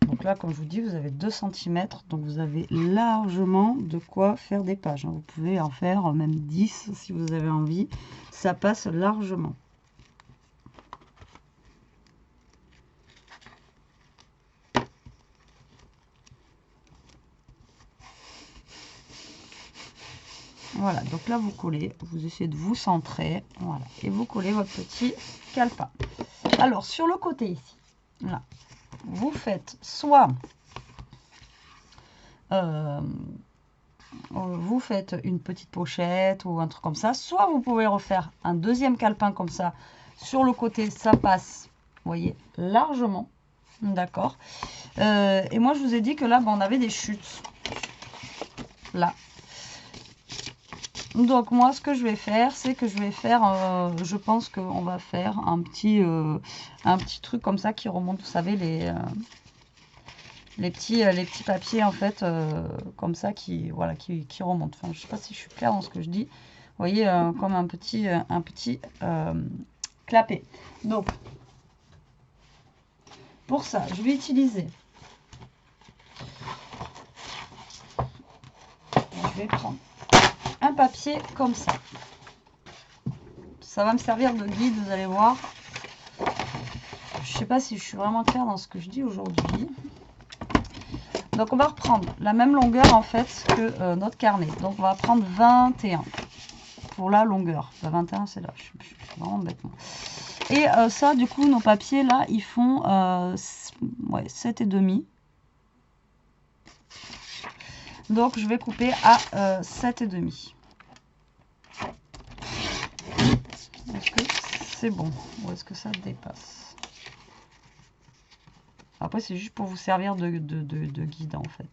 Donc là, comme je vous dis, vous avez 2 cm, donc vous avez largement de quoi faire des pages. Vous pouvez en faire même 10 si vous avez envie, ça passe largement. Voilà, donc là vous collez, vous essayez de vous centrer, voilà, et vous collez votre petit calepin. Alors sur le côté ici, là, vous faites soit vous faites une petite pochette ou un truc comme ça, soit vous pouvez refaire un deuxième calepin comme ça sur le côté, ça passe, vous voyez, largement, d'accord. Et moi je vous ai dit que là, on avait des chutes, là. Donc moi ce que je vais faire, c'est que je vais faire, je pense qu'on va faire un petit truc comme ça qui remonte, vous savez, les petits papiers en fait comme ça qui voilà qui remontent. Enfin, je sais pas si je suis claire dans ce que je dis. Vous voyez comme un petit clapet. Donc pour ça, je vais utiliser. Je vais prendre un papier comme ça. Ça va me servir de guide, vous allez voir. Je sais pas si je suis vraiment claire dans ce que je dis aujourd'hui. Donc on va reprendre la même longueur en fait que notre carnet. Donc on va prendre 21 pour la longueur. 21 c'est là, je suis vraiment bête. Et ça du coup nos papiers là ils font ouais, 7,5. Donc je vais couper à 7,5. Est-ce que c'est bon ou est-ce que ça dépasse? Après, c'est juste pour vous servir de guide, en fait.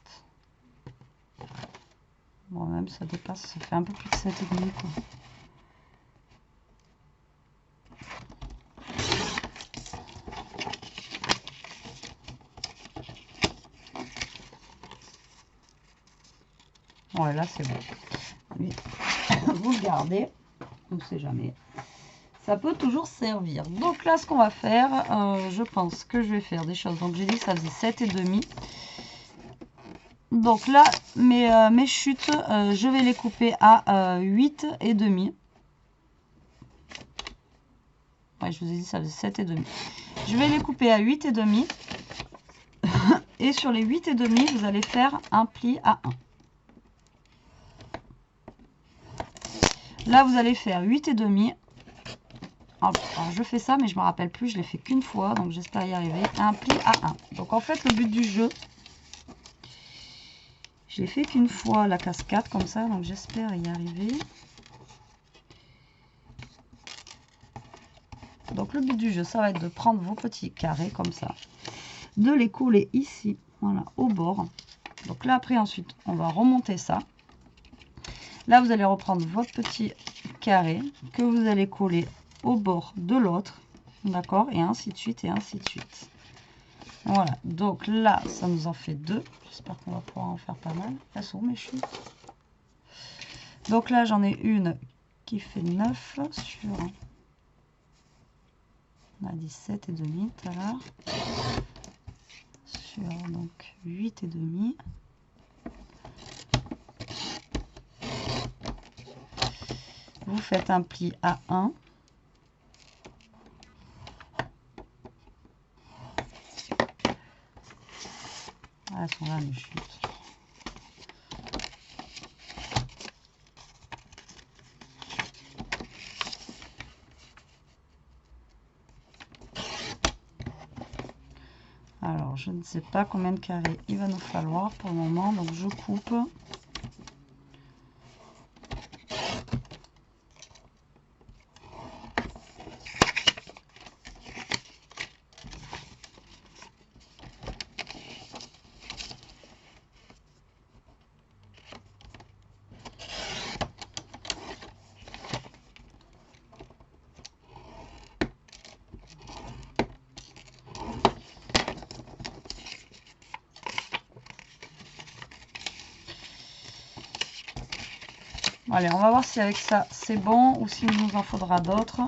Bon, même ça dépasse, ça fait un peu plus de 7,5, quoi. Ouais, là, c'est bon. Lui, vous le gardez, on ne sait jamais. Ça peut toujours servir. Donc là, ce qu'on va faire, je pense que je vais faire des choses. Donc j'ai dit que ça faisait 7,5. Donc là, mes chutes, je vais les couper à 8,5. Ouais, je vous ai dit ça faisait 7,5. Je vais les couper à 8,5. Et sur les 8,5, vous allez faire un pli à 1. Là, vous allez faire 8,5. Alors, je fais ça, mais je me rappelle plus, je l'ai fait qu'une fois, donc j'espère y arriver. Un pli à 1. Donc en fait, le but du jeu, je l'ai fait qu'une fois la cascade comme ça, donc j'espère y arriver. Donc le but du jeu, ça va être de prendre vos petits carrés comme ça, de les coller ici, voilà, au bord. Donc là, après, ensuite, on va remonter ça. Là, vous allez reprendre votre petit carré que vous allez coller au bord de l'autre, d'accord, et ainsi de suite, et ainsi de suite. Voilà, donc là, ça nous en fait 2. J'espère qu'on va pouvoir en faire pas mal. Elles sont mes chutes. Donc là, j'en ai une qui fait 9 sur... On a dit 7,5 tout à l'heure. Sur donc 8,5. Vous faites un pli à 1. Ah, elles sont là, mes chutes. Alors, je ne sais pas combien de carrés il va nous falloir pour le moment, donc je coupe. Allez, on va voir si avec ça c'est bon ou s'il nous en faudra d'autres.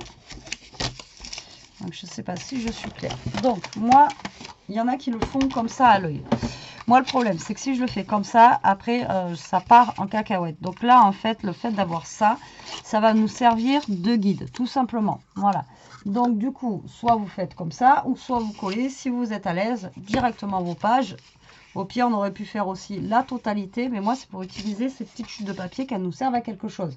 Donc je ne sais pas si je suis claire. Donc moi, il y en a qui le font comme ça à l'œil. Moi le problème c'est que si je le fais comme ça, après ça part en cacahuète. Donc là en fait, le fait d'avoir ça, ça va nous servir de guide, tout simplement. Voilà. Donc du coup, soit vous faites comme ça, ou soit vous collez, si vous êtes à l'aise, directement vos pages. Au pire, on aurait pu faire aussi la totalité, mais moi, c'est pour utiliser ces petites chutes de papier qu'elles nous servent à quelque chose.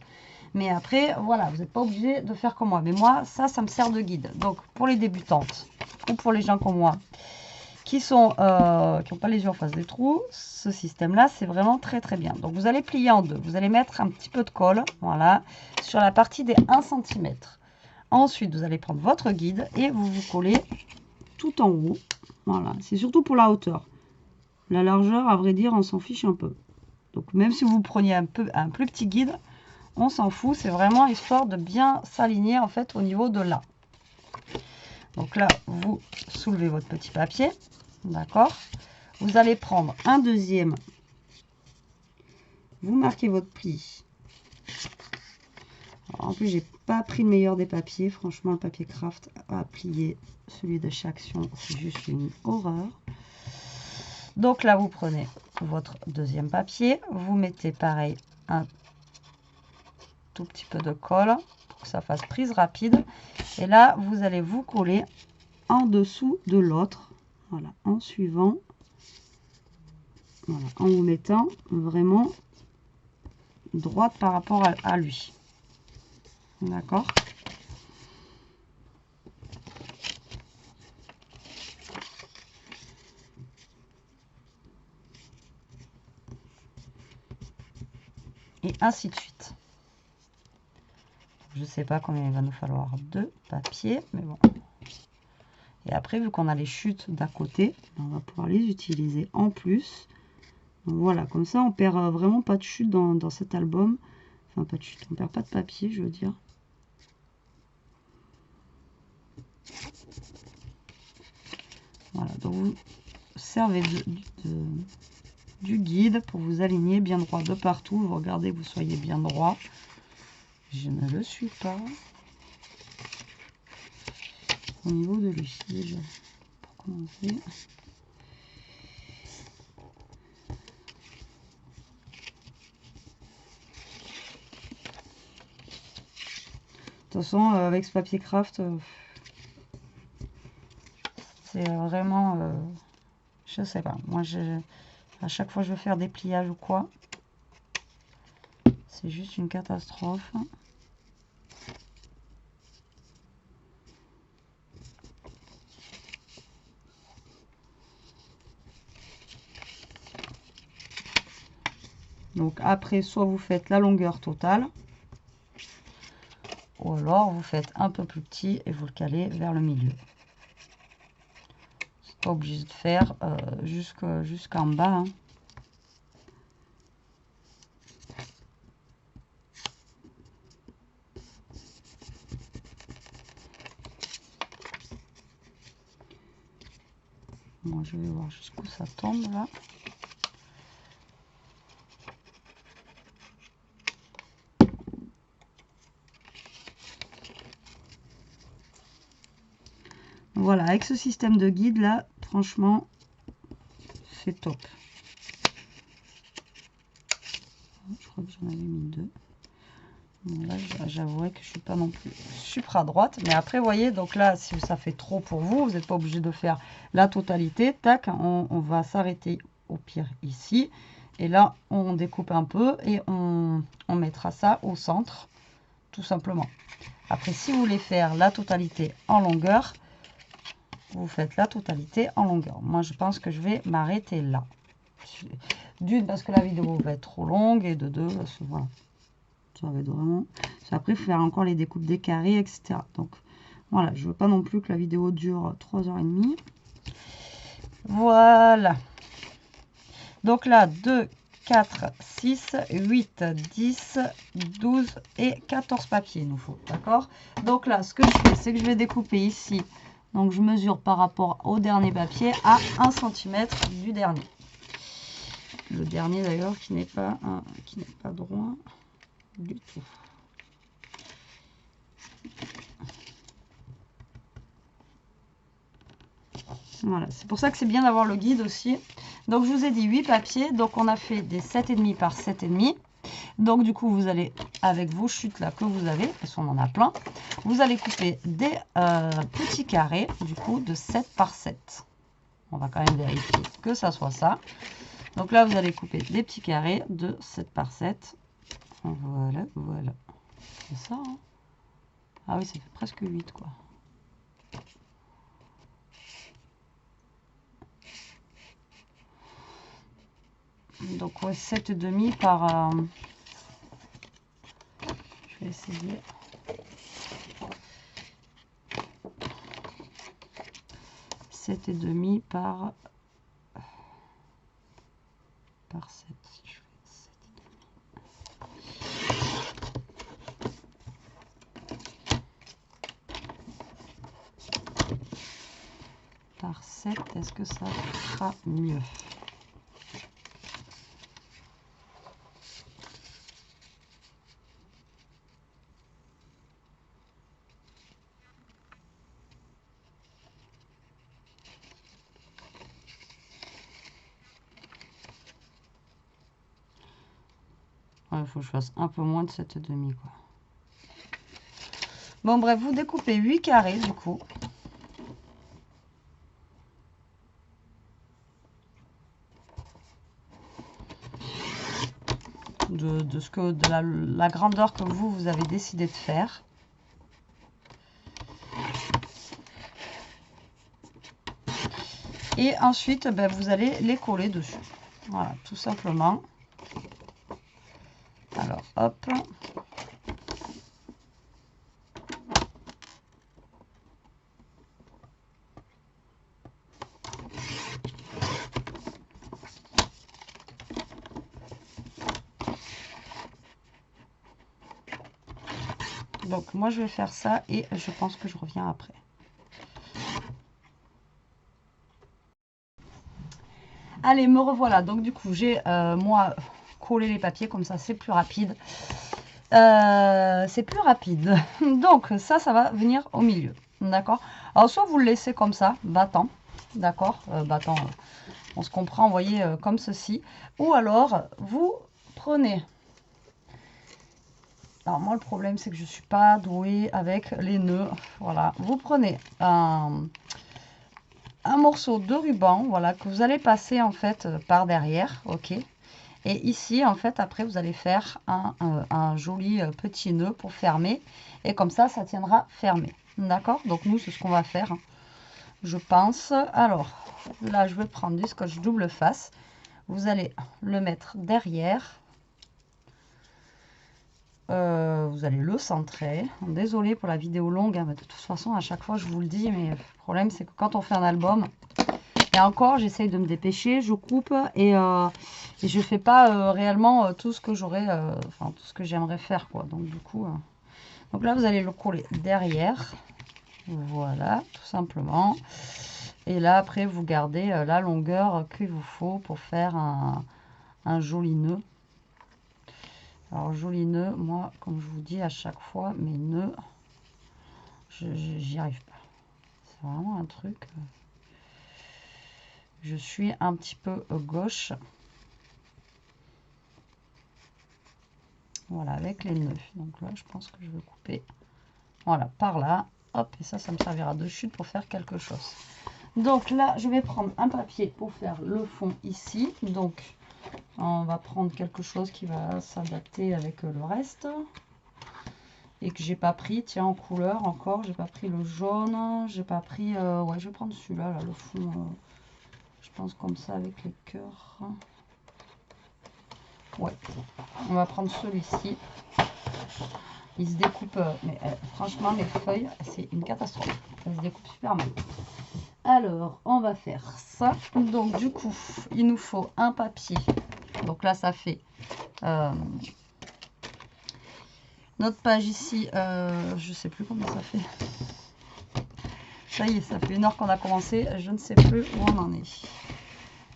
Mais après, voilà, vous n'êtes pas obligé de faire comme moi. Mais moi, ça me sert de guide. Donc, pour les débutantes, ou pour les gens comme moi, qui n'ont pas les yeux en face des trous, ce système-là, c'est vraiment très, très bien. Donc, vous allez plier en deux. Vous allez mettre un petit peu de colle, voilà, sur la partie des 1 cm. Ensuite, vous allez prendre votre guide et vous vous collez tout en haut. Voilà, c'est surtout pour la hauteur. La largeur, à vrai dire, on s'en fiche un peu. Donc même si vous preniez un plus petit guide, on s'en fout. C'est vraiment histoire de bien s'aligner en fait au niveau de là. Donc là, vous soulevez votre petit papier. D'accord. Vous allez prendre un deuxième. Vous marquez votre pli. Alors, en plus, j'ai pas pris le meilleur des papiers. Franchement, le papier craft à plier, celui de chez Action, c'est juste une horreur. Donc là, vous prenez votre deuxième papier. Vous mettez pareil un tout petit peu de colle pour que ça fasse prise rapide. Et là, vous allez vous coller en dessous de l'autre. Voilà, en suivant. Voilà, en vous mettant vraiment droite par rapport à lui. D'accord? Et ainsi de suite. Je ne sais pas combien il va nous falloir de papier, mais bon. Et après, vu qu'on a les chutes d'à côté, on va pouvoir les utiliser en plus. Donc voilà, comme ça, on perd vraiment pas de chute dans cet album. Enfin, pas de chute, on perd pas de papier, je veux dire. Voilà, donc vous servez du guide pour vous aligner bien droit de partout. Vous regardez que vous soyez bien droit. Je ne le suis pas. Au niveau de lui, déjà, pour commencer. De toute façon, avec ce papier craft, c'est vraiment, je sais pas. Moi, à chaque fois que je veux faire des pliages ou quoi, c'est juste une catastrophe. Donc après, soit vous faites la longueur totale, ou alors vous faites un peu plus petit et vous le calez vers le milieu. C'est pas obligé de faire jusqu'en bas. Hein. Moi, je vais voir jusqu'où ça tombe là. Voilà, avec ce système de guide là, franchement, c'est top. Je crois que j'en avais mis deux. Bon, là, j'avouerai que je suis pas non plus super droite. Mais après, vous voyez, donc là, si ça fait trop pour vous, vous n'êtes pas obligé de faire la totalité. Tac, on va s'arrêter au pire ici. Et là, on découpe un peu et on mettra ça au centre, tout simplement. Après, si vous voulez faire la totalité en longueur, vous faites la totalité en longueur. Moi, je pense que je vais m'arrêter là. D'une, parce que la vidéo va être trop longue, et de deux, parce que voilà. Ça va être vraiment... Après, il faut faire encore les découpes des carrés, etc. Donc, voilà, je veux pas non plus que la vidéo dure 3h30. Voilà. Donc là, 2, 4, 6, 8, 10, 12 et 14 papiers il nous faut. D'accord? Donc là, ce que je fais, c'est que je vais découper ici. Donc, je mesure par rapport au dernier papier à 1 cm du dernier. Le dernier, d'ailleurs, qui n'est pas droit du tout. Voilà, c'est pour ça que c'est bien d'avoir le guide aussi. Donc, je vous ai dit 8 papiers. Donc, on a fait des 7,5 par 7,5. Donc, du coup, vous allez, avec vos chutes là que vous avez, parce qu'on en a plein, vous allez couper des petits carrés, du coup, de 7 par 7. On va quand même vérifier que ça soit ça. Donc là, vous allez couper des petits carrés de 7 par 7. Voilà, voilà. C'est ça, hein? Ah oui, ça fait presque 8, quoi. Donc, ouais, 7,5 par... je vais essayer. Et demi par 7. Si je fais 7,5 par 7, est-ce que ça sera mieux? Il faut que je fasse un peu moins de 7,5 quoi. Bon bref, vous découpez 8 carrés du coup. De la grandeur que vous avez décidé de faire. Et ensuite, ben, vous allez les coller dessus. Voilà, tout simplement. Alors, hop. Donc, moi, je vais faire ça et je pense que je reviens après. Allez, me revoilà. Donc, du coup, j'ai, moi, collé les papiers. Comme ça, c'est plus rapide. C'est plus rapide. Donc, ça va venir au milieu. D'accord. Alors, soit vous le laissez comme ça, battant. D'accord. Battant, on se comprend, vous voyez, comme ceci. Ou alors, vous prenez... Alors, moi, le problème, c'est que je ne suis pas douée avec les nœuds. Voilà. Vous prenez un morceau de ruban, voilà, que vous allez passer, en fait, par derrière. OK. Et ici, en fait, après, vous allez faire un joli petit nœud pour fermer. Et comme ça tiendra fermé. D'accord? Donc, nous, c'est ce qu'on va faire, hein, je pense. Alors, là, je vais prendre du scotch double face. Vous allez le mettre derrière. Vous allez le centrer. Désolée pour la vidéo longue, hein, mais de toute façon, à chaque fois, je vous le dis. Mais le problème, c'est que quand on fait un album... Et encore, j'essaye de me dépêcher, je coupe et je fais pas réellement tout ce que j'aurais, enfin tout ce que j'aimerais faire, quoi. Donc du coup, donc là vous allez le coller derrière, voilà, tout simplement. Et là après vous gardez la longueur qu'il vous faut pour faire un joli nœud. Alors joli nœud, moi comme je vous dis à chaque fois, mes nœuds, j'y arrive pas. C'est vraiment un truc. Je suis un petit peu gauche. Voilà, avec les nœuds. Donc là, je pense que je vais couper. Voilà, par là. Hop, et ça me servira de chute pour faire quelque chose. Donc là, je vais prendre un papier pour faire le fond ici. Donc, on va prendre quelque chose qui va s'adapter avec le reste. Et que j'ai pas pris, tiens, en couleur encore. J'ai pas pris le jaune. J'ai pas pris... ouais, je vais prendre celui-là, là, le fond... je pense comme ça, avec les cœurs. Ouais, on va prendre celui-ci. Il se découpe, mais franchement, les feuilles, c'est une catastrophe. Ça se découpe super mal. Alors, on va faire ça. Donc, du coup, il nous faut un papier. Donc là, ça fait notre page ici. Je sais plus combien ça fait. Ça y est, ça fait 1 heure qu'on a commencé. Je ne sais plus où on en est.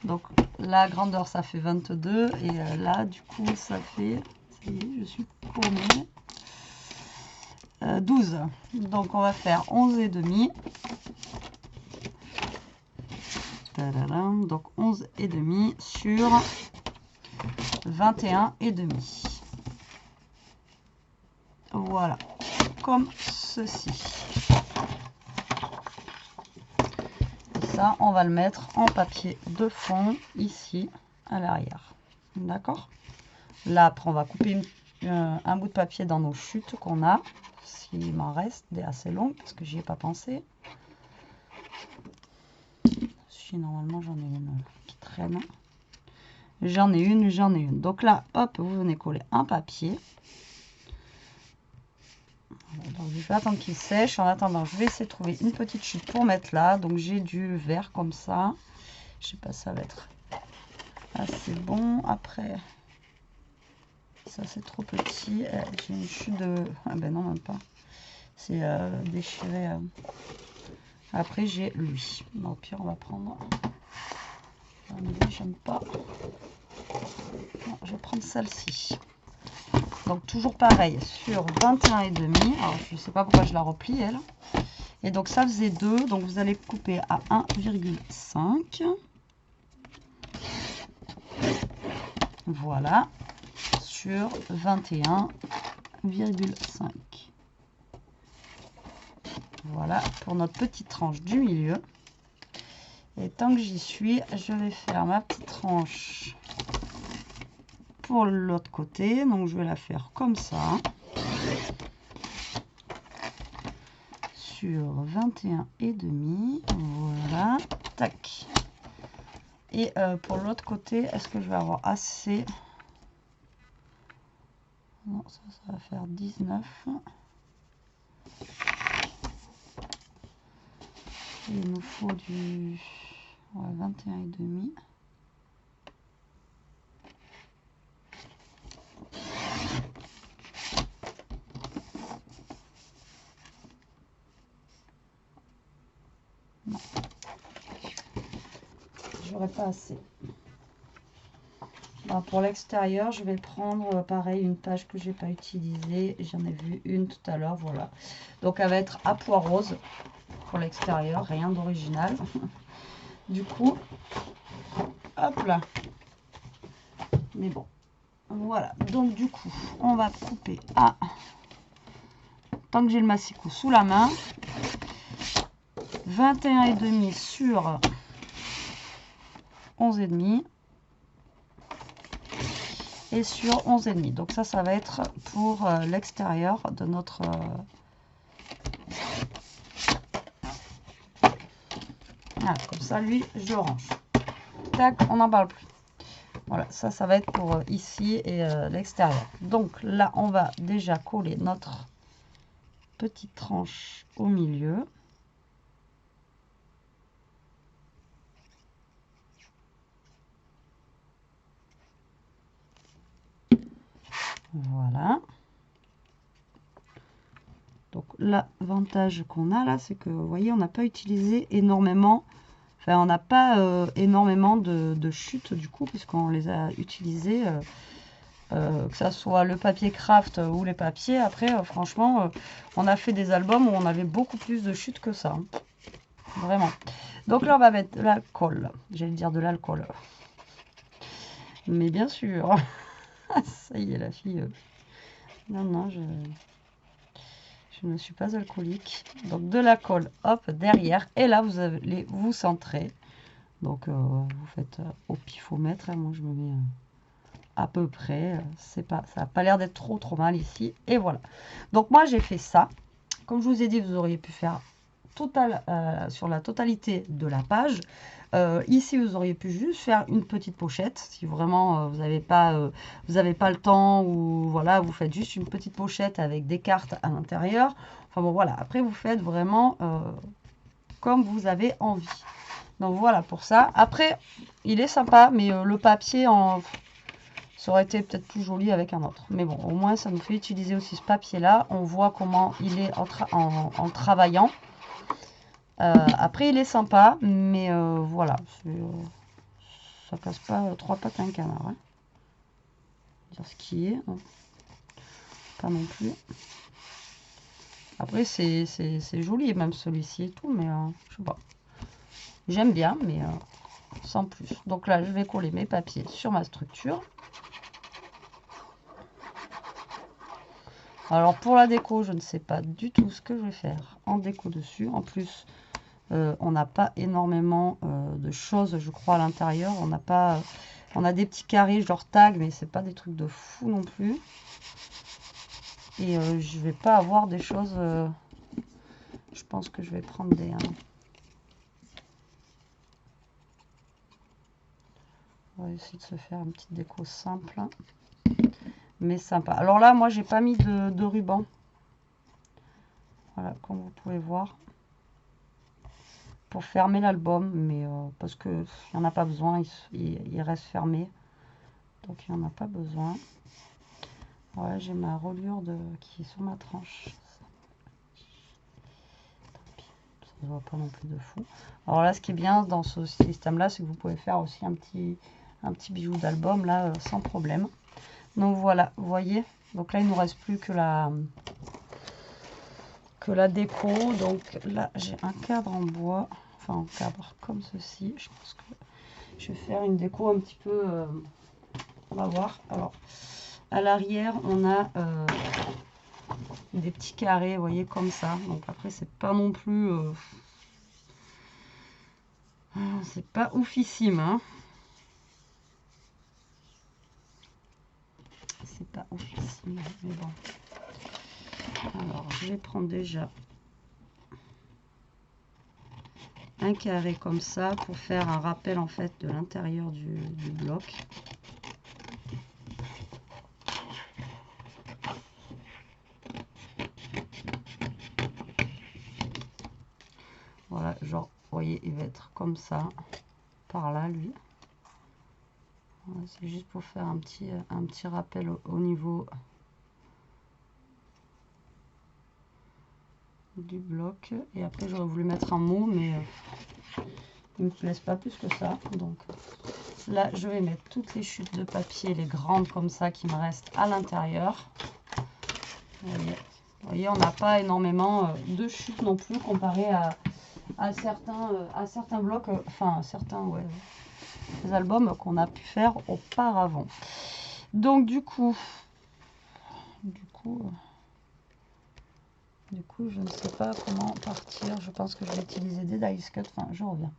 Donc, la grandeur, ça fait 22. Et là, du coup, ça fait... Ça y est, je suis paumée. 12. Donc, on va faire 11,5. Donc, 11,5 sur 21,5. Voilà. Comme ceci. Et ça, on va le mettre en papier de fond, ici, à l'arrière. D'accord? Là, après, on va couper un bout de papier dans nos chutes qu'on a. S'il m'en reste des assez longues, parce que j'y ai pas pensé. Si, normalement, j'en ai une qui traîne. J'en ai une. Donc là, hop, vous venez coller un papier. Donc, je vais attendre qu'il sèche. En attendant, je vais essayer de trouver une petite chute pour mettre là. Donc, j'ai du vert comme ça. Je sais pas si ça va être assez bon. Après, ça, c'est trop petit. J'ai une chute de... Ah ben non, même pas. C'est déchiré. Après, j'ai lui. Au pire, on va prendre... J'aime pas. Non, je vais prendre celle-ci. Donc, toujours pareil, sur 21,5. Alors, je ne sais pas pourquoi je la replie, elle. Et donc, ça faisait 2. Donc, vous allez couper à 1,5. Voilà. sur 21,5. Voilà pour notre petite tranche du milieu. Et tant que j'y suis, je vais faire ma petite tranche pour l'autre côté. Donc je vais la faire comme ça. Sur 21,5. Voilà. Tac. Et pour l'autre côté, est-ce que je vais avoir assez? Non, ça va faire 19. Il nous faut du 21,5. Non, j'aurais pas assez. Alors pour l'extérieur, je vais prendre pareil une page que j'ai pas utilisée. J'en ai vu une tout à l'heure, voilà. Donc elle va être à pois rose pour l'extérieur, rien d'original. Du coup, hop là. Mais bon, voilà. Donc du coup, on va couper à... Tant que j'ai le massicot sous la main, 21,5 sur 11,5 et sur 11,5. Donc ça va être pour l'extérieur de notre... Voilà, comme ça, lui, je le range. Tac, on n'en parle plus. Voilà, ça va être pour ici et l'extérieur. Donc là, on va déjà coller notre petite tranche au milieu. Voilà. Donc l'avantage qu'on a là, c'est que vous voyez, on n'a pas utilisé énormément, enfin on n'a pas énormément de chutes du coup, puisqu'on les a utilisés, que ça soit le papier craft ou les papiers. Après, franchement, on a fait des albums où on avait beaucoup plus de chutes que ça. Hein. Vraiment. Donc là, on va mettre de l'alcool. J'allais dire de l'alcool. Mais bien sûr. Ça y est, la fille. Non, non, je ne suis pas alcoolique. Donc de la colle, hop, derrière. Et là, vous allez vous centrer. Donc vous faites au pifomètre. Hein, moi, je me mets à peu près. C'est pas, ça n'a pas l'air d'être trop mal ici. Et voilà. Donc moi, j'ai fait ça. Comme je vous ai dit, vous auriez pu faire total, sur la totalité de la page. Ici, vous auriez pu juste faire une petite pochette. Si vraiment vous n'avez pas le temps, ou voilà, vous faites juste une petite pochette avec des cartes à l'intérieur. Enfin bon, voilà. Après, vous faites vraiment comme vous avez envie. Donc voilà pour ça. Après, il est sympa, mais le papier, ça aurait été peut-être plus joli avec un autre. Mais bon, au moins, ça nous fait utiliser aussi ce papier-là. On voit comment il est en travaillant. Après, il est sympa, mais voilà, ça casse pas trois pattes à un canard. Hein. Dire ce qui est, hein. Pas non plus. Après, c'est joli, même celui-ci et tout, mais je sais pas. J'aime bien, mais sans plus. Donc là, je vais coller mes papiers sur ma structure. Alors pour la déco, je ne sais pas du tout ce que je vais faire en déco dessus. En plus, on n'a pas énormément de choses, je crois, à l'intérieur. On a des petits carrés genre tag, mais c'est pas des trucs de fou non plus. Et je vais pas avoir des choses. Je pense que je vais prendre des. On va essayer de se faire une petite déco simple, mais sympa. Alors là, moi, j'ai pas mis de ruban. Voilà, comme vous pouvez voir. Pour fermer l'album, mais parce que il n'y en a pas besoin, il reste fermé, donc il n'y en a pas besoin. Voilà, j'ai ma reliure qui est sur ma tranche. Ça ne se voit pas non plus de fou. Alors là, ce qui est bien dans ce système là, c'est que vous pouvez faire aussi un petit bijou d'album là sans problème. Donc voilà, vous voyez, donc là il nous reste plus que la déco. Donc là j'ai un cadre en bois, enfin en cadre comme ceci. Je pense que je vais faire une déco un petit peu, on va voir. Alors à l'arrière, on a des petits carrés, vous voyez, comme ça. Donc après, c'est pas non plus... c'est pas oufissime, hein. C'est pas oufissime, mais bon. Alors, je vais prendre déjà un carré comme ça pour faire un rappel en fait de l'intérieur du bloc. Voilà, genre, vous voyez, il va être comme ça, par là, lui. Voilà, c'est juste pour faire un petit rappel au niveau du bloc. Et après, j'aurais voulu mettre un mot, mais il ne me laisse pas plus que ça. Donc là, je vais mettre toutes les chutes de papier, les grandes comme ça, qui me restent à l'intérieur. Vous voyez, on n'a pas énormément de chutes non plus comparé à certains blocs, enfin certains albums qu'on a pu faire auparavant. Donc du coup, je ne sais pas comment partir. Je pense que je vais utiliser des dies cut. Enfin, je reviens.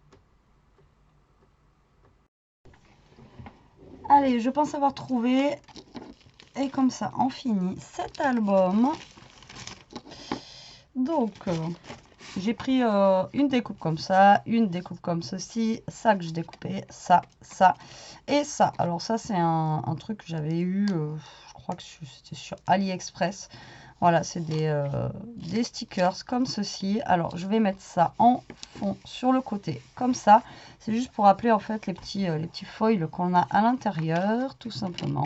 Allez, je pense avoir trouvé. Et comme ça, on finit cet album. Donc, j'ai pris une découpe comme ça, une découpe comme ceci, ça que je découpais, ça, et ça. Alors ça, c'est un truc que j'avais eu, je crois que c'était sur AliExpress. Voilà, c'est des stickers comme ceci. Alors, je vais mettre ça en fond sur le côté, comme ça. C'est juste pour rappeler en fait les petits foils qu'on a à l'intérieur, tout simplement.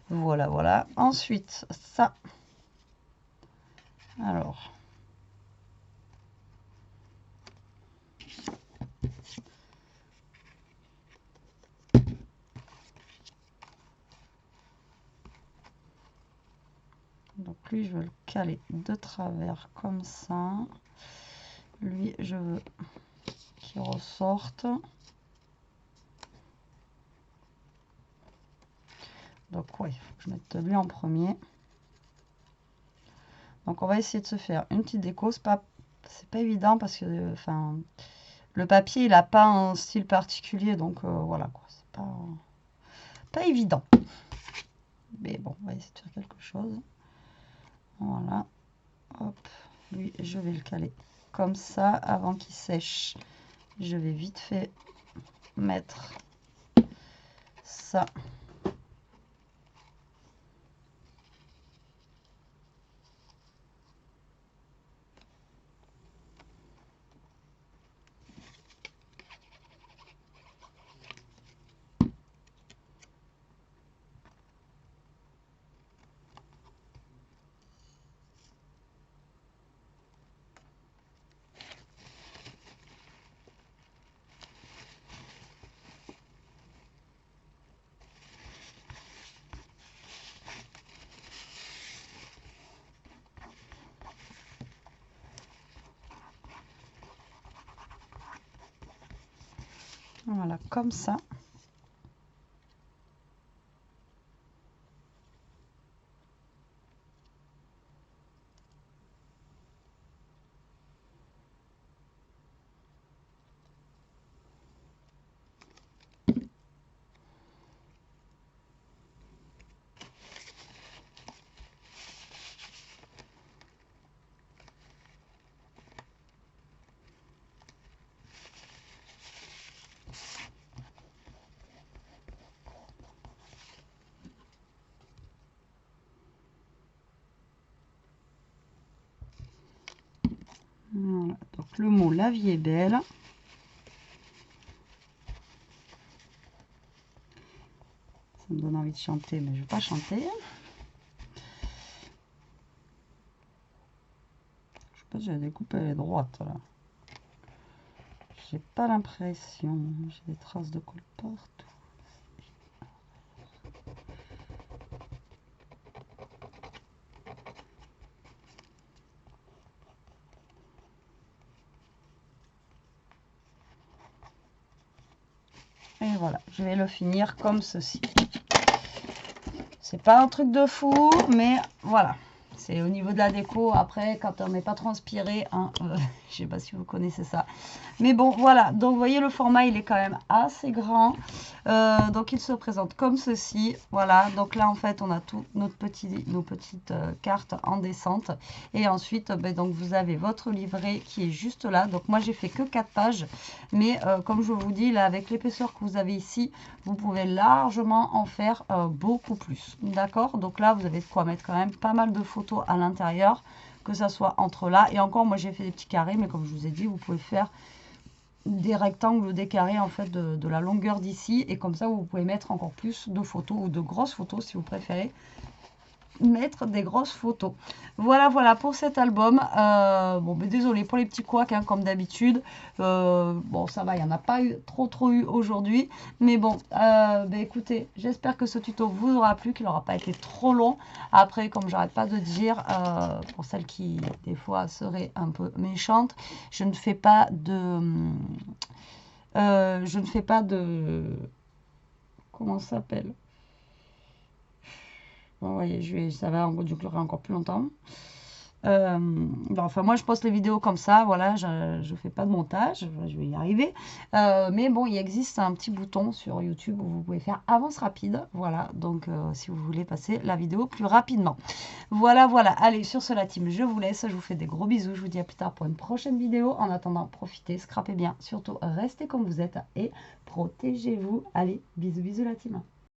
Voilà, voilà. Ensuite, ça. Alors... Donc lui, je veux le caler de travers comme ça. Lui, je veux qu'il ressorte. Donc oui, il faut que je mette lui en premier. Donc on va essayer de se faire une petite déco. C'est pas évident parce que le papier, il n'a pas un style particulier. Donc voilà, quoi. C'est pas évident. Mais bon, on va essayer de faire quelque chose. Voilà. Hop. Lui, je vais le caler comme ça avant qu'il sèche. Je vais vite fait mettre ça. Voilà, comme ça. Voilà, donc le mot La vie est belle. Ça me donne envie de chanter, mais je ne vais pas chanter. Je sais pas si j'ai découpé les droites là. J'ai pas l'impression. J'ai des traces de colle partout. Et voilà, je vais le finir comme ceci. C'est pas un truc de fou, mais voilà. C'est au niveau de la déco. Après, quand on n'est pas transpiré, hein, je sais pas si vous connaissez ça. Mais bon, voilà. Donc, vous voyez, le format, il est quand même assez grand. Donc, il se présente comme ceci. Voilà. Donc là, en fait, on a tout nos petites cartes en descente. Et ensuite, ben, donc, vous avez votre livret qui est juste là. Donc, moi, j'ai fait que 4 pages. Mais comme je vous dis, là, avec l'épaisseur que vous avez ici, vous pouvez largement en faire beaucoup plus. D'accord? Donc là, vous avez de quoi mettre quand même pas mal de photos à l'intérieur, que ça soit entre là. Et encore, moi, j'ai fait des petits carrés, mais comme je vous ai dit, vous pouvez faire des rectangles ou des carrés, en fait, de la longueur d'ici. Et comme ça, vous pouvez mettre encore plus de photos ou de grosses photos, si vous préférez mettre des grosses photos. Voilà, voilà pour cet album. Bon, mais désolé pour les petits couacs, hein, comme d'habitude. Bon, ça va, il n'y en a pas eu trop eu aujourd'hui. Mais bon, écoutez, j'espère que ce tuto vous aura plu, qu'il n'aura pas été trop long. Après, comme j'arrête pas de dire, pour celles qui, des fois, seraient un peu méchantes, je ne fais pas de... Comment ça s'appelle? Bon, voyez, ça va durer encore plus longtemps. Bon, enfin, moi, je poste les vidéos comme ça, voilà, je ne fais pas de montage, je vais y arriver. Mais bon, il existe un petit bouton sur YouTube où vous pouvez faire avance rapide, voilà, donc si vous voulez passer la vidéo plus rapidement. Voilà, voilà, allez, sur ce, la team, je vous laisse, je vous fais des gros bisous, je vous dis à plus tard pour une prochaine vidéo. En attendant, profitez, scrapez bien, surtout restez comme vous êtes et protégez-vous. Allez, bisous, bisous la team.